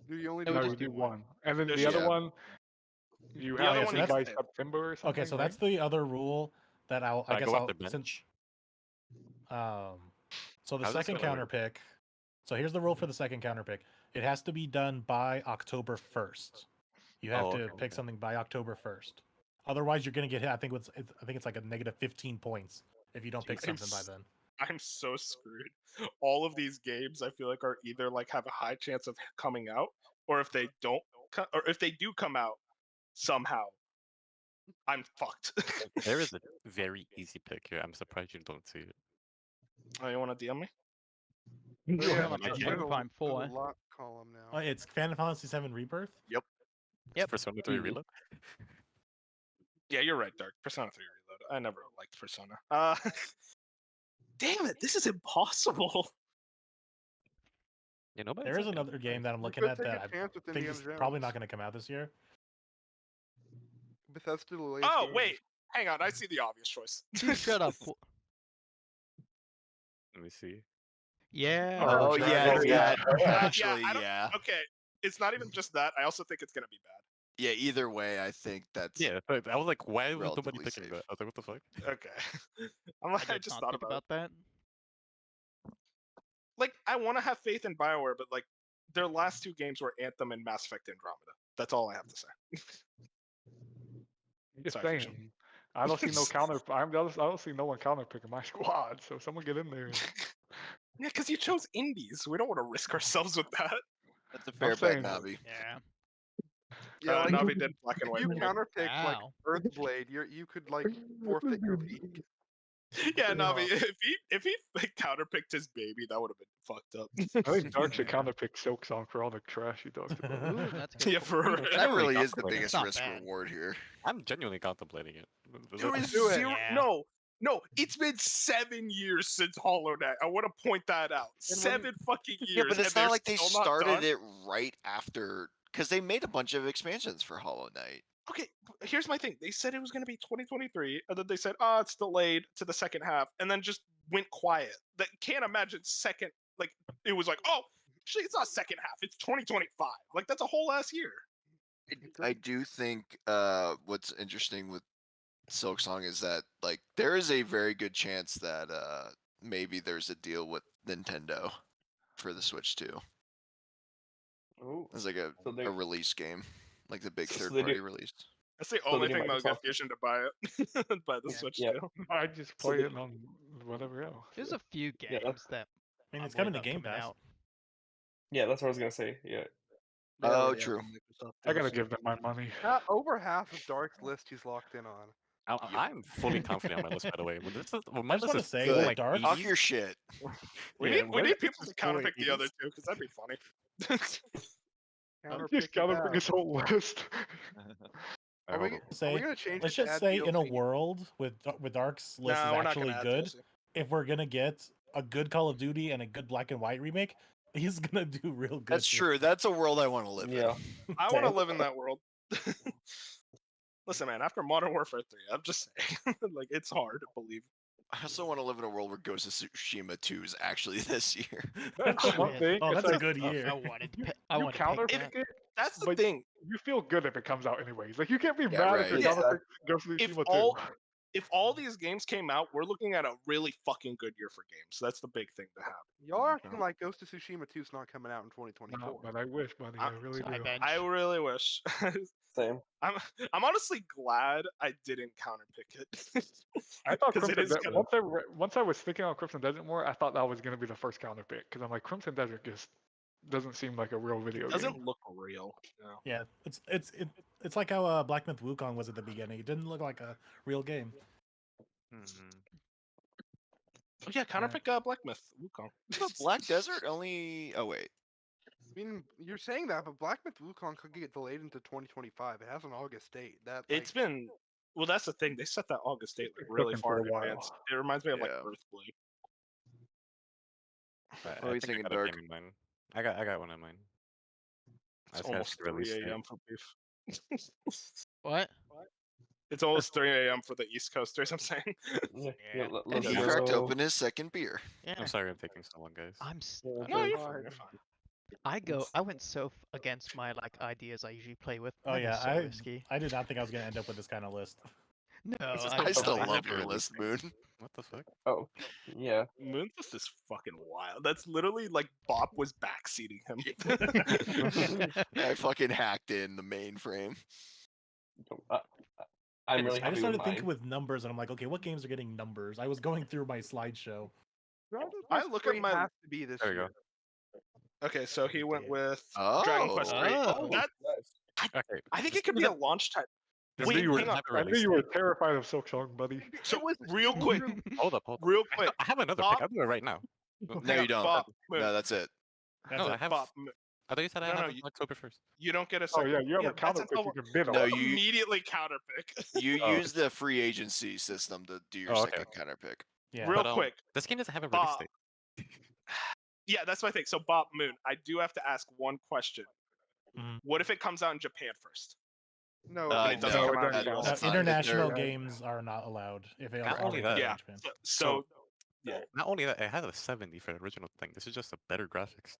Do you only It do would No, one? just you be do one. one, and then Just- the other yeah. one, you The have other to one see is- by September or something. Okay, so right? that's the other rule that I I guess go off I'll the bench. since so the How's this second gonna counter work? pick. So here's the rule for the second counter pick. It has to be done by October 1st. You have Oh, to okay, pick okay. something by October 1st. Otherwise, you're gonna get hit. I think it's like a negative 15 points if you don't pick something by Jesus. then. I'm so screwed. All of these games, I feel like, are either like have a high chance of coming out, or if they don't, or if they do come out somehow, I'm fucked. There is a very easy pick here. I'm surprised you don't see it. Oh, you want to DM me? Oh, yeah, I'm there's Prime a- there's 4. a lock column Oh, now. it's Final Fantasy VII Rebirth. Yep. Persona 3 Mhm. Reload. Yeah, you're right, Dark. Persona 3 Reload. I never liked Persona. Damn it, this is impossible. You know, but There is another game that I'm You looking could at take that a I chance with think Indiana is probably not Jones. going to come out this year. Bethesda latest Oh, games. wait. Hang on, I see the obvious choice. You shut up. Let me see. Yeah. Oh, Oh, yeah, Dragon yeah. Ball. Actually, I don't- yeah. Okay, it's not even just that. I also think it's gonna be bad. Yeah, either way, I think that's Yeah, but I was like, why was nobody relatively picking safe. that? I was like, what the fuck? Okay. I did just not thought think about it. that. Like, I want to have faith in BioWare, but like, their last two games were Anthem and Mass Effect Andromeda. That's all I have to say. Just Sorry, saying. Fiction. I don't see no counter. I don't see no one counter picking my squad. So someone get in there. Yeah, because you chose indies. We don't want to risk ourselves with that. a fair bet, saying- Navi. Yeah. Yeah, like, Navi did black and if white. you for me. counterpick like Wow. Earthblade, you could like forfeit your league. Yeah, Yeah. Navi. If he counterpicked his baby, that would have been fucked up. I think Dark should counter pick Silk Song for all the trash he talked about. Ooh, that's good. Yeah, for real. That Genuinely really is the contemplating. biggest Not risk bad. reward here. I'm genuinely contemplating it. There is do it. zero. Yeah. No, it's been 7 years since Hollow Knight. I want to point that out. And when 7 fucking years. Yeah, but it's and not they're like they still not started done? it right after, because they made a bunch of expansions for Hollow Knight. Okay, here's my thing. They said it was going to be 2023, and then they said, "Oh, it's delayed to the second half," and then just went quiet. That can't imagine second. Like it was like, "Oh, actually, it's not second half. It's 2025." Like that's a whole last year. I do think what's interesting with Silksong is that like there is a very good chance that maybe there's a deal with Nintendo for the Switch too. Ooh. It's like a they- release game, like the big So third they party do- release. That's the So only they do thing that'll get Microsoft- Fusion to buy it. Buy the Yeah. Switch Yeah. deal. I just So play they- it on whatever else. There's a few games Yeah, that's- that I mean, I'm it's coming worried to about Game coming Pass. out. Yeah, that's what I was gonna say. Yeah. Oh, true. I gotta give them my money. Over half of Dark's list he's locked in on. I'm fully confident on my list, by the way. When this is, when my I just list want to is say, full, with like Dark, Talk 80s, your shit. We yeah, need when this people is to full counterpick the 80s, other two because that'd be funny. Counter Just pick it counterpick out. his whole list. Are we say, gonna change let's it to just add say in a DLC? world with Dark's list No, is we're not gonna actually add good, DLC. if we're gonna get a good Call of Duty and a good Black and White remake, he's gonna do real good. That's true. That's a world I want to live Yeah. in. I want to Same. live in that world. Listen, man, after Modern Warfare 3, I'm just saying, like, it's hard to believe. I also want to live in a world where Ghost of Tsushima 2 is actually this year. That's the one Man. thing. Oh, it's that's a like, good I year. wanted to you, pick. I you wanted to counterpick pick that. it, That's the but thing. you feel good if it comes out anyways. Like you can't be Yeah, mad right. if you Yeah. counterpick Ghost of If Tsushima 2. if all these games came out, we're looking at a really fucking good year for games. That's the big thing to have. Y'all are acting like Ghost of Tsushima 2 is not coming out in 2024. No, but I wish, buddy. I really Sorry, do. bench. I really wish. Same. I'm honestly glad I didn't counterpick it. I thought 'Cause it Crimson is Desert. kinda- Once I was thinking on Crimson Desert more, I thought that was gonna be the first counter pick because I'm like Crimson Desert just doesn't seem like a real video doesn't game. look real. No. Yeah, it's like how Black Myth Wukong was at the beginning. It didn't look like a real game. Mhm. Oh yeah, counterpick Black Myth Wukong. But Black Desert only. Oh wait. I mean, you're saying that, but Black Myth Wukong could get delayed into 2025. It has an August date. That It's been well. That's the thing. They set that August date like It's really cooking far for in a while. advance. It reminds me of like Yeah. Earthblade. What are I you think I thinking, got a Dark? game in mind. I got one in mind. I It's just gotta almost see the release 3 date. a.m. for beef. What? It's almost 3 a.m. for the East Coasters. I'm saying. Yeah. Yeah. And Let's he Yeah. cracked go. open his second beer. Yeah. I'm sorry I'm taking so long, guys. I'm. s- Yeah, No, okay. you're fine. You're fine. I went so against my like ideas I usually play with. Oh Mine yeah, was so risky. I did not think I was gonna end up with this kind of list. No, I still don't. love your list, Moon. What the fuck? Oh, yeah. Moonfist is fucking wild. That's literally like Bop was backseating him. I fucking hacked in the mainframe. I'm really I happy just started with thinking mine. with numbers, and I'm like, okay, what games are getting numbers? I was going through my slideshow. Dragon I Quest look at 3 my- has to be this There we year. go. Okay, so he went Yeah. with Dragon Quest 3. Oh. That Okay. I think this it could game be a doesn't- launch type. this I Wait, knew you were, hang on. doesn't have a I knew release you were date. terrified of Silk Song, buddy. So It was real quick, Hold up, hold up. real quick. I have another Bob- pick. I'll do it right now. No, Hang you on, don't. Bop, Moon. No, that's it. That's No, it. I have. Bop, I thought you said I No, had no, until October 1st. you don't get a Oh second. yeah, you have a that's counter pick until- you can bid No, on. you Immediately counterpick. you Oh. use the free agency system to do your Oh, okay, second okay. counter pick. Yeah. Real But, quick. This game doesn't have a release Bob. date. Yeah, that's my thing. So Bob Moon, I do have to ask one question. Mhm. What if it comes out in Japan first? No, Uh, it doesn't no, come it out in doesn't the count. US. That's not- International they're- games are not allowed if they Not are only already that- coming Yeah. in Japan. So yeah. Not only that, it has a 70 for the original thing. This is just a better graphics.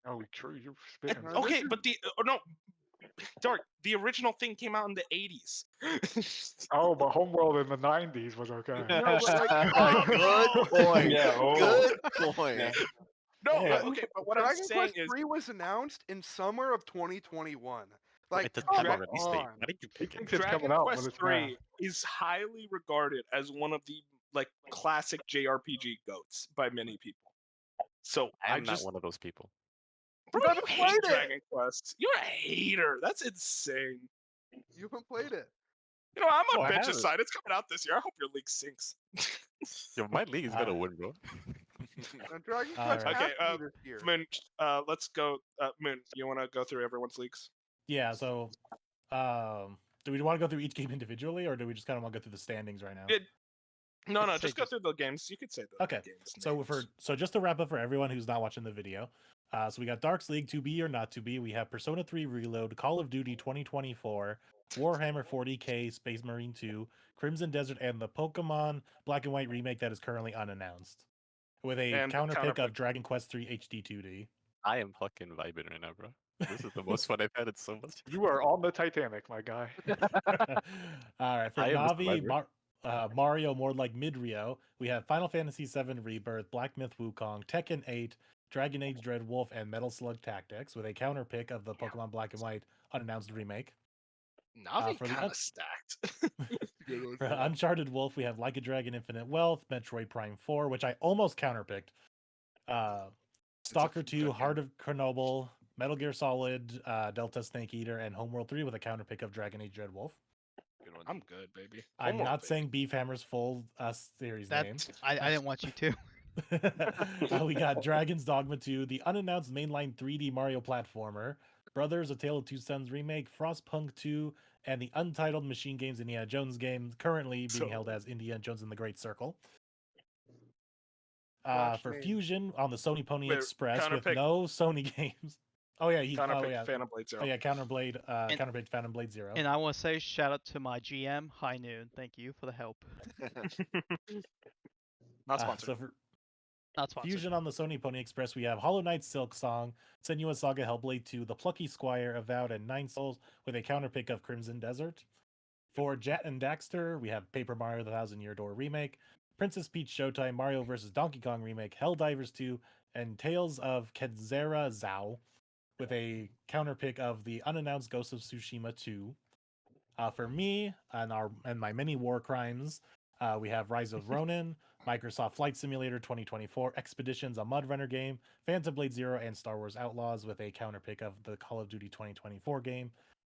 Oh, true. You're spitting. No, Okay, this but the no, Dark. The original thing came out in the 80s. Oh, but Homeworld in the 90s was okay. No, but like, Good point. Yeah, oh. Good point. Yeah. No, Yeah. okay, but what I'm Dragon saying Quest is 3 was announced in summer of 2021. Like, it doesn't have a come release date. on. Why did you pick it? Thinks it's Dragon coming out, but Quest it's 3 not. is highly regarded as one of the like classic JRPG goats by many people. So I am just not one of those people. bro, You you haven't hate played it. Dragon Quest. You're a hater. That's insane. You haven't played it. You know, I'm Oh, on I Bench's haven't. side. It's coming out this year. I hope your league sinks. Yo, my league is gonna win, bro. And Dragon All Quest right. has Okay, to be this year. Moon, let's go. Moon, you want to go through everyone's leagues? Yeah. So, do we want to go through each game individually, or do we just kind of want to go through the standings right now? Yeah, No, Let's no, say just go through the games. You could say the Okay, games. So names. just to wrap up for everyone who's not watching the video, so we got Dark's League to be or not to be. We have Persona 3 Reload, Call of Duty 2024, Warhammer 40k, Space Marine 2, Crimson Desert, and the Pokemon Black and White remake that is currently unannounced, with a And the counter pick counterpick. of Dragon Quest 3 HD 2D. I am fucking vibing right now, bro. This is the most fun I've had in so much. You are on the Titanic, my guy. All right, for I am the Navi, survivor. Mario more like Mid-Rio, we have Final Fantasy VII Rebirth, Black Myth Wukong, Tekken 8, Dragon Age Dread Wolf, and Metal Slug Tactics, with a counter pick of the Pokemon Black and White unannounced remake. Navi for the kind un- of stacked. For Uncharted Wolf, we have Like a Dragon Infinite Wealth, Metroid Prime 4, which I almost counterpicked. Stalker 2, Heart of Chernobyl, Metal Gear Solid, Delta Snake Eater, and Homeworld 3 with a counterpick of Dragon Age Dread Wolf. Good one. I'm good, baby. I'm Homeworld, not baby. saying Beefhammer's full series name. I didn't want you to. We got Dragon's Dogma 2, the unannounced mainline 3D Mario platformer, Brothers: A Tale of Two Sons remake, Frostpunk 2, and the untitled Machine Games Indiana Jones game, currently being held as Indiana Jones and the Great Circle. Watch For me. Fusion on the Sony Pony Wait, Express with counterpick- no Sony games. Oh yeah, Counterpick Phantom Blade Zero. Oh yeah, Counterpick Phantom Blade Zero. And I want to say shout out to my GM, High Noon. Thank you for the help. Not sponsored. So for Not sponsored. Fusion on the Sony Pony Express, we have Hollow Knight Silk Song, Senua's Saga Hellblade 2, The Plucky Squire, Avowed, and Nine Souls with a counterpick of Crimson Desert. For Jet and Daxter, we have Paper Mario The Thousand Year Door Remake, Princess Peach Showtime, Mario vs. Donkey Kong Remake, Helldivers 2, and Tales of Kenzera Zao with a counterpick of the unannounced Ghost of Tsushima 2. For me and my many war crimes, we have Rise of Ronin, Microsoft Flight Simulator 2024, Expeditions, a Mud Runner game, Phantom Blade Zero, and Star Wars Outlaws with a counterpick of the Call of Duty 2024 game.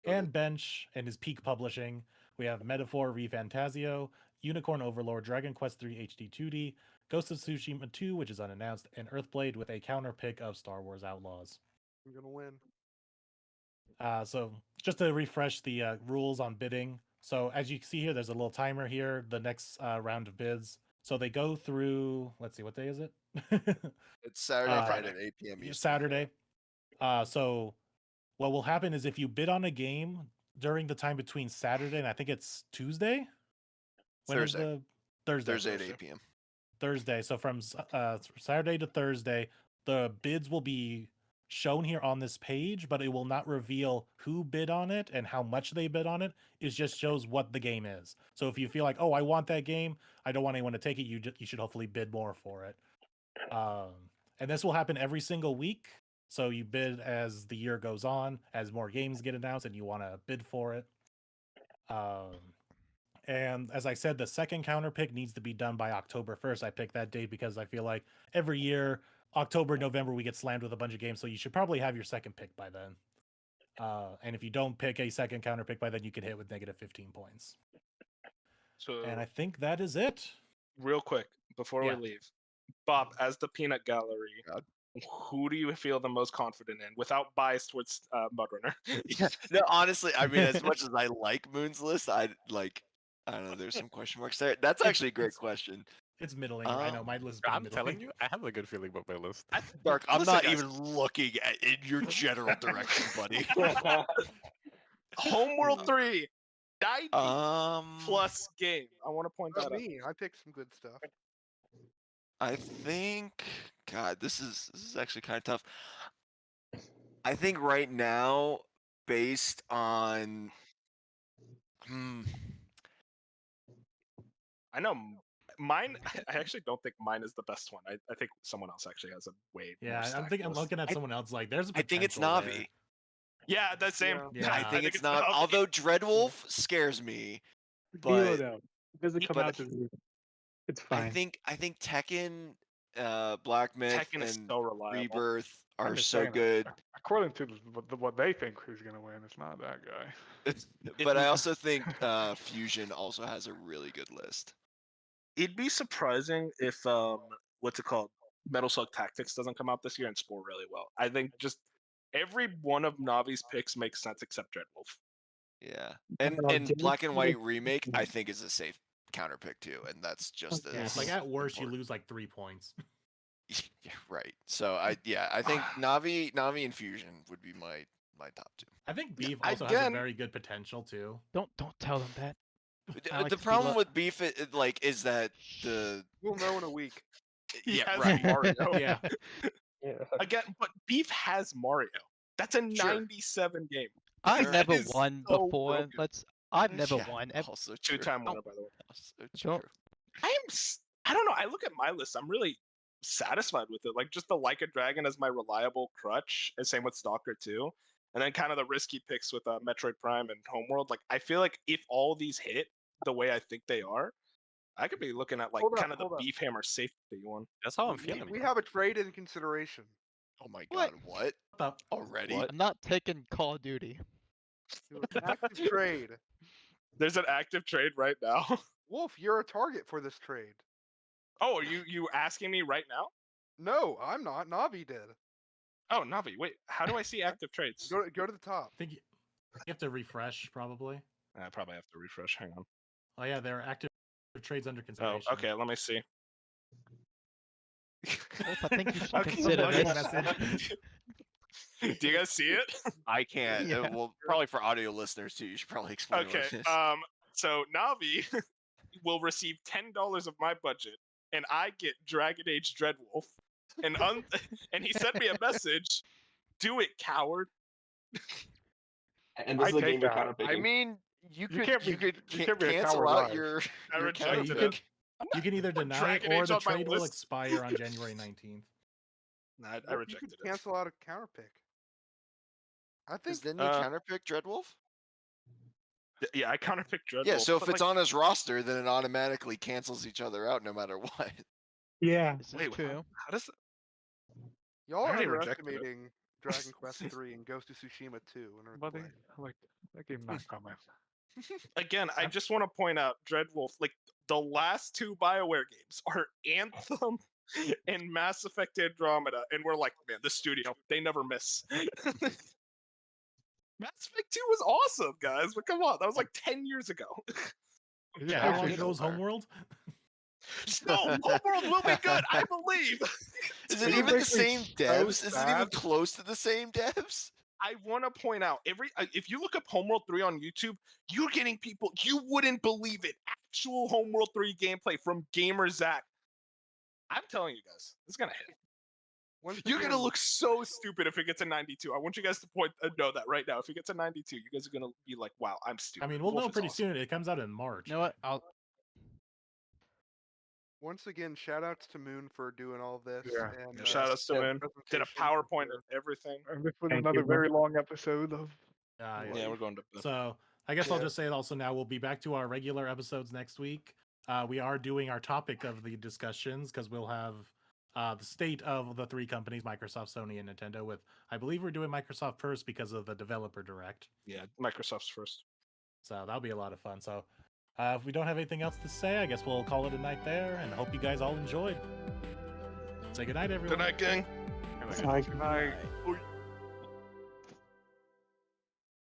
And Bench and his peak publishing, we have Metaphor ReFantasio, Unicorn Overlord, Dragon Quest III HD 2D, Ghost of Tsushima 2, which is unannounced, and Earthblade with a counterpick of Star Wars Outlaws. I'm gonna win. So just to refresh the rules on bidding. So as you can see here, there's a little timer here, the next round of bids. So they go through, let's see, what day is it? It's Saturday night Friday. at 8 p.m. Eastern. Saturday. So what will happen is if you bid on a game during the time between Saturday and I think it's Tuesday? Thursday. Thursday. Thursday at 8 p.m. Thursday. So from Saturday to Thursday, the bids will be shown here on this page, but it will not reveal who bid on it and how much they bid on it. It just shows what the game is. So if you feel like, oh, I want that game, I don't want anyone to take it, you should hopefully bid more for it. And this will happen every single week. So you bid as the year goes on, as more games get announced and you want to bid for it. And as I said, the second counter pick needs to be done by October 1st. I picked that date because I feel like every year, October, November, we get slammed with a bunch of games. So you should probably have your second pick by then. And if you don't pick a second counter pick by then, you can hit with negative 15 points. So, And I think that is it. real quick, before Yeah. we leave, Bob, as the peanut gallery, God. who do you feel the most confident in, without bias towards Mudrunner? Yeah. No, honestly, I mean, as much as I like Moon's list, I don't know. There's some question marks there. That's actually a great question. It's middling. I know my list is pretty I'm telling middling. you, I have a good feeling about my list. Dark, I'm Listen, not guys. even looking in your general direction, buddy. Homeworld 3, 90 Um, plus game. I want to point Not that out. me. I picked some good stuff. I think, God, this is actually kind of tough. I think right now, based on, I know mine. I actually don't think mine is the best one. I think someone else actually has a way. Yeah, more I'm stacked thinking I'm list. looking at someone else like there's a I think it's potential there. Navi. Yeah, that's same. Yeah. I think it's not. Navi. Although Dreadwolf scares me, Deal but it out. It doesn't come but out this year. It's fine. I think Tekken, Black Myth, Tekken is and so reliable. Rebirth I'm are just so saying, good. According to what they think who's gonna win, it's not that guy. But I also think Fusion also has a really good list. It'd be surprising if what's it called, Metal Slug Tactics doesn't come out this year and score really well. I think just every one of Navi's picks makes sense except Dreadwolf. Yeah, and James Black and is White a- remake I think is a safe counter pick too, and that's just Yeah, it's as like at worst you important. lose like 3 points. Yeah, right. So I think Navi and Fusion would be my top two. I think Beef also has a Again- very good potential too. Don't tell them that. I like The to be problem let- with Beef is that the We'll know in a week. He yeah has right. Mario. Yeah. Yeah. Again, but Beef has Mario. That's a Sure. 97 game. I've Sure. never That is won so before. broken. I've never Yeah, won. Also true. Two-time winner, by the way. Also Don't- true. I don't know. I look at my list. I'm really satisfied with it. Like just the Like a Dragon as my reliable crutch, and same with Stalker 2. And then kind of the risky picks with Metroid Prime and Homeworld. Like I feel like if all these hit the way I think they are, I could be looking at like Hold up, kind of the hold up. Beef Hammer safety one. That's how I'm We- feeling. We have a trade in consideration. Oh my What? god, what? The- Already? What? I'm not taking Call of Duty. Do an active trade. There's an active trade right now. Wolf, you're a target for this trade. Oh, are you asking me right now? No, I'm not. Navi did. Oh, Navi, wait. How do I see active trades? Go to the top. I think you have to refresh, probably. I probably have to refresh. Hang on. Oh yeah, there are active trades under Oh, consideration. okay. Let me see. Wolf, I think you should Okay, consider loading this. message. Do you guys see it? I can't. Yeah. Well, probably for audio listeners too. You should probably explain Okay. what it is. So Navi will receive $10 of my budget, and I get Dragon Age Dreadwolf. And and he sent me a message. Do it, coward. And this I is a take game you're that. counter I picking. mean, you You could can't be a cancel coward out live. your I your rejected counter it. pick. You can either deny Dragon it or Age the on my trade will list. expire on January 19th. Nah, I Wolf, you rejected could it. cancel out a counter pick. I think Because then you counterpick Dreadwolf. Yeah, I counterpicked Dreadwolf. Yeah, so if but, it's like, on his roster, then it automatically cancels each other out no matter what. Yeah. This is wait, true. how does y'all I are already rejected it. underestimating Dragon Quest 3 and Ghost of Tsushima 2 and Buddy, Earthblade. like that game not coming. again? I just want to point out Dreadwolf. Like the last two BioWare games are Anthem and Mass Effect Andromeda, and we're like, man, the studio, they never miss. Mass Effect 2 was awesome, guys, but come on, that was like 10 years ago. Yeah, how long ago was Homeworld? No, Homeworld will be good, I believe. Is it It's even the basically same so devs? Is it even sad. close to the same devs? I want to point out if you look up Homeworld 3 on YouTube, you're getting people you wouldn't believe it. Actual Homeworld 3 gameplay from Gamer Zach. I'm telling you guys, it's gonna hit. Once You're gonna again, look so stupid if it gets a 92. I want you guys to know that right now. If it gets a 92, you guys are gonna be like, "Wow, I'm stupid." I mean, we'll Wolf know is pretty awesome. soon. It comes out in March. You know what? I'll once again, shout outs to Moon for doing all this. Yeah. And, Shout outs to yeah, Moon. Did a presentation PowerPoint for- and everything. And this was Thank another you. very long episode of. Yeah, we're going to. So I guess I'll Yeah. just say it also now we'll be back to our regular episodes next week. We are doing our topic of the discussions because we'll have the state of the three companies, Microsoft, Sony, and Nintendo. With I believe we're doing Microsoft first because of the developer direct. Yeah, Microsoft's first. So that'll be a lot of fun. So if we don't have anything else to say, I guess we'll call it a night there and hope you guys all enjoyed. Say goodnight, everyone. Good night, gang. Good night.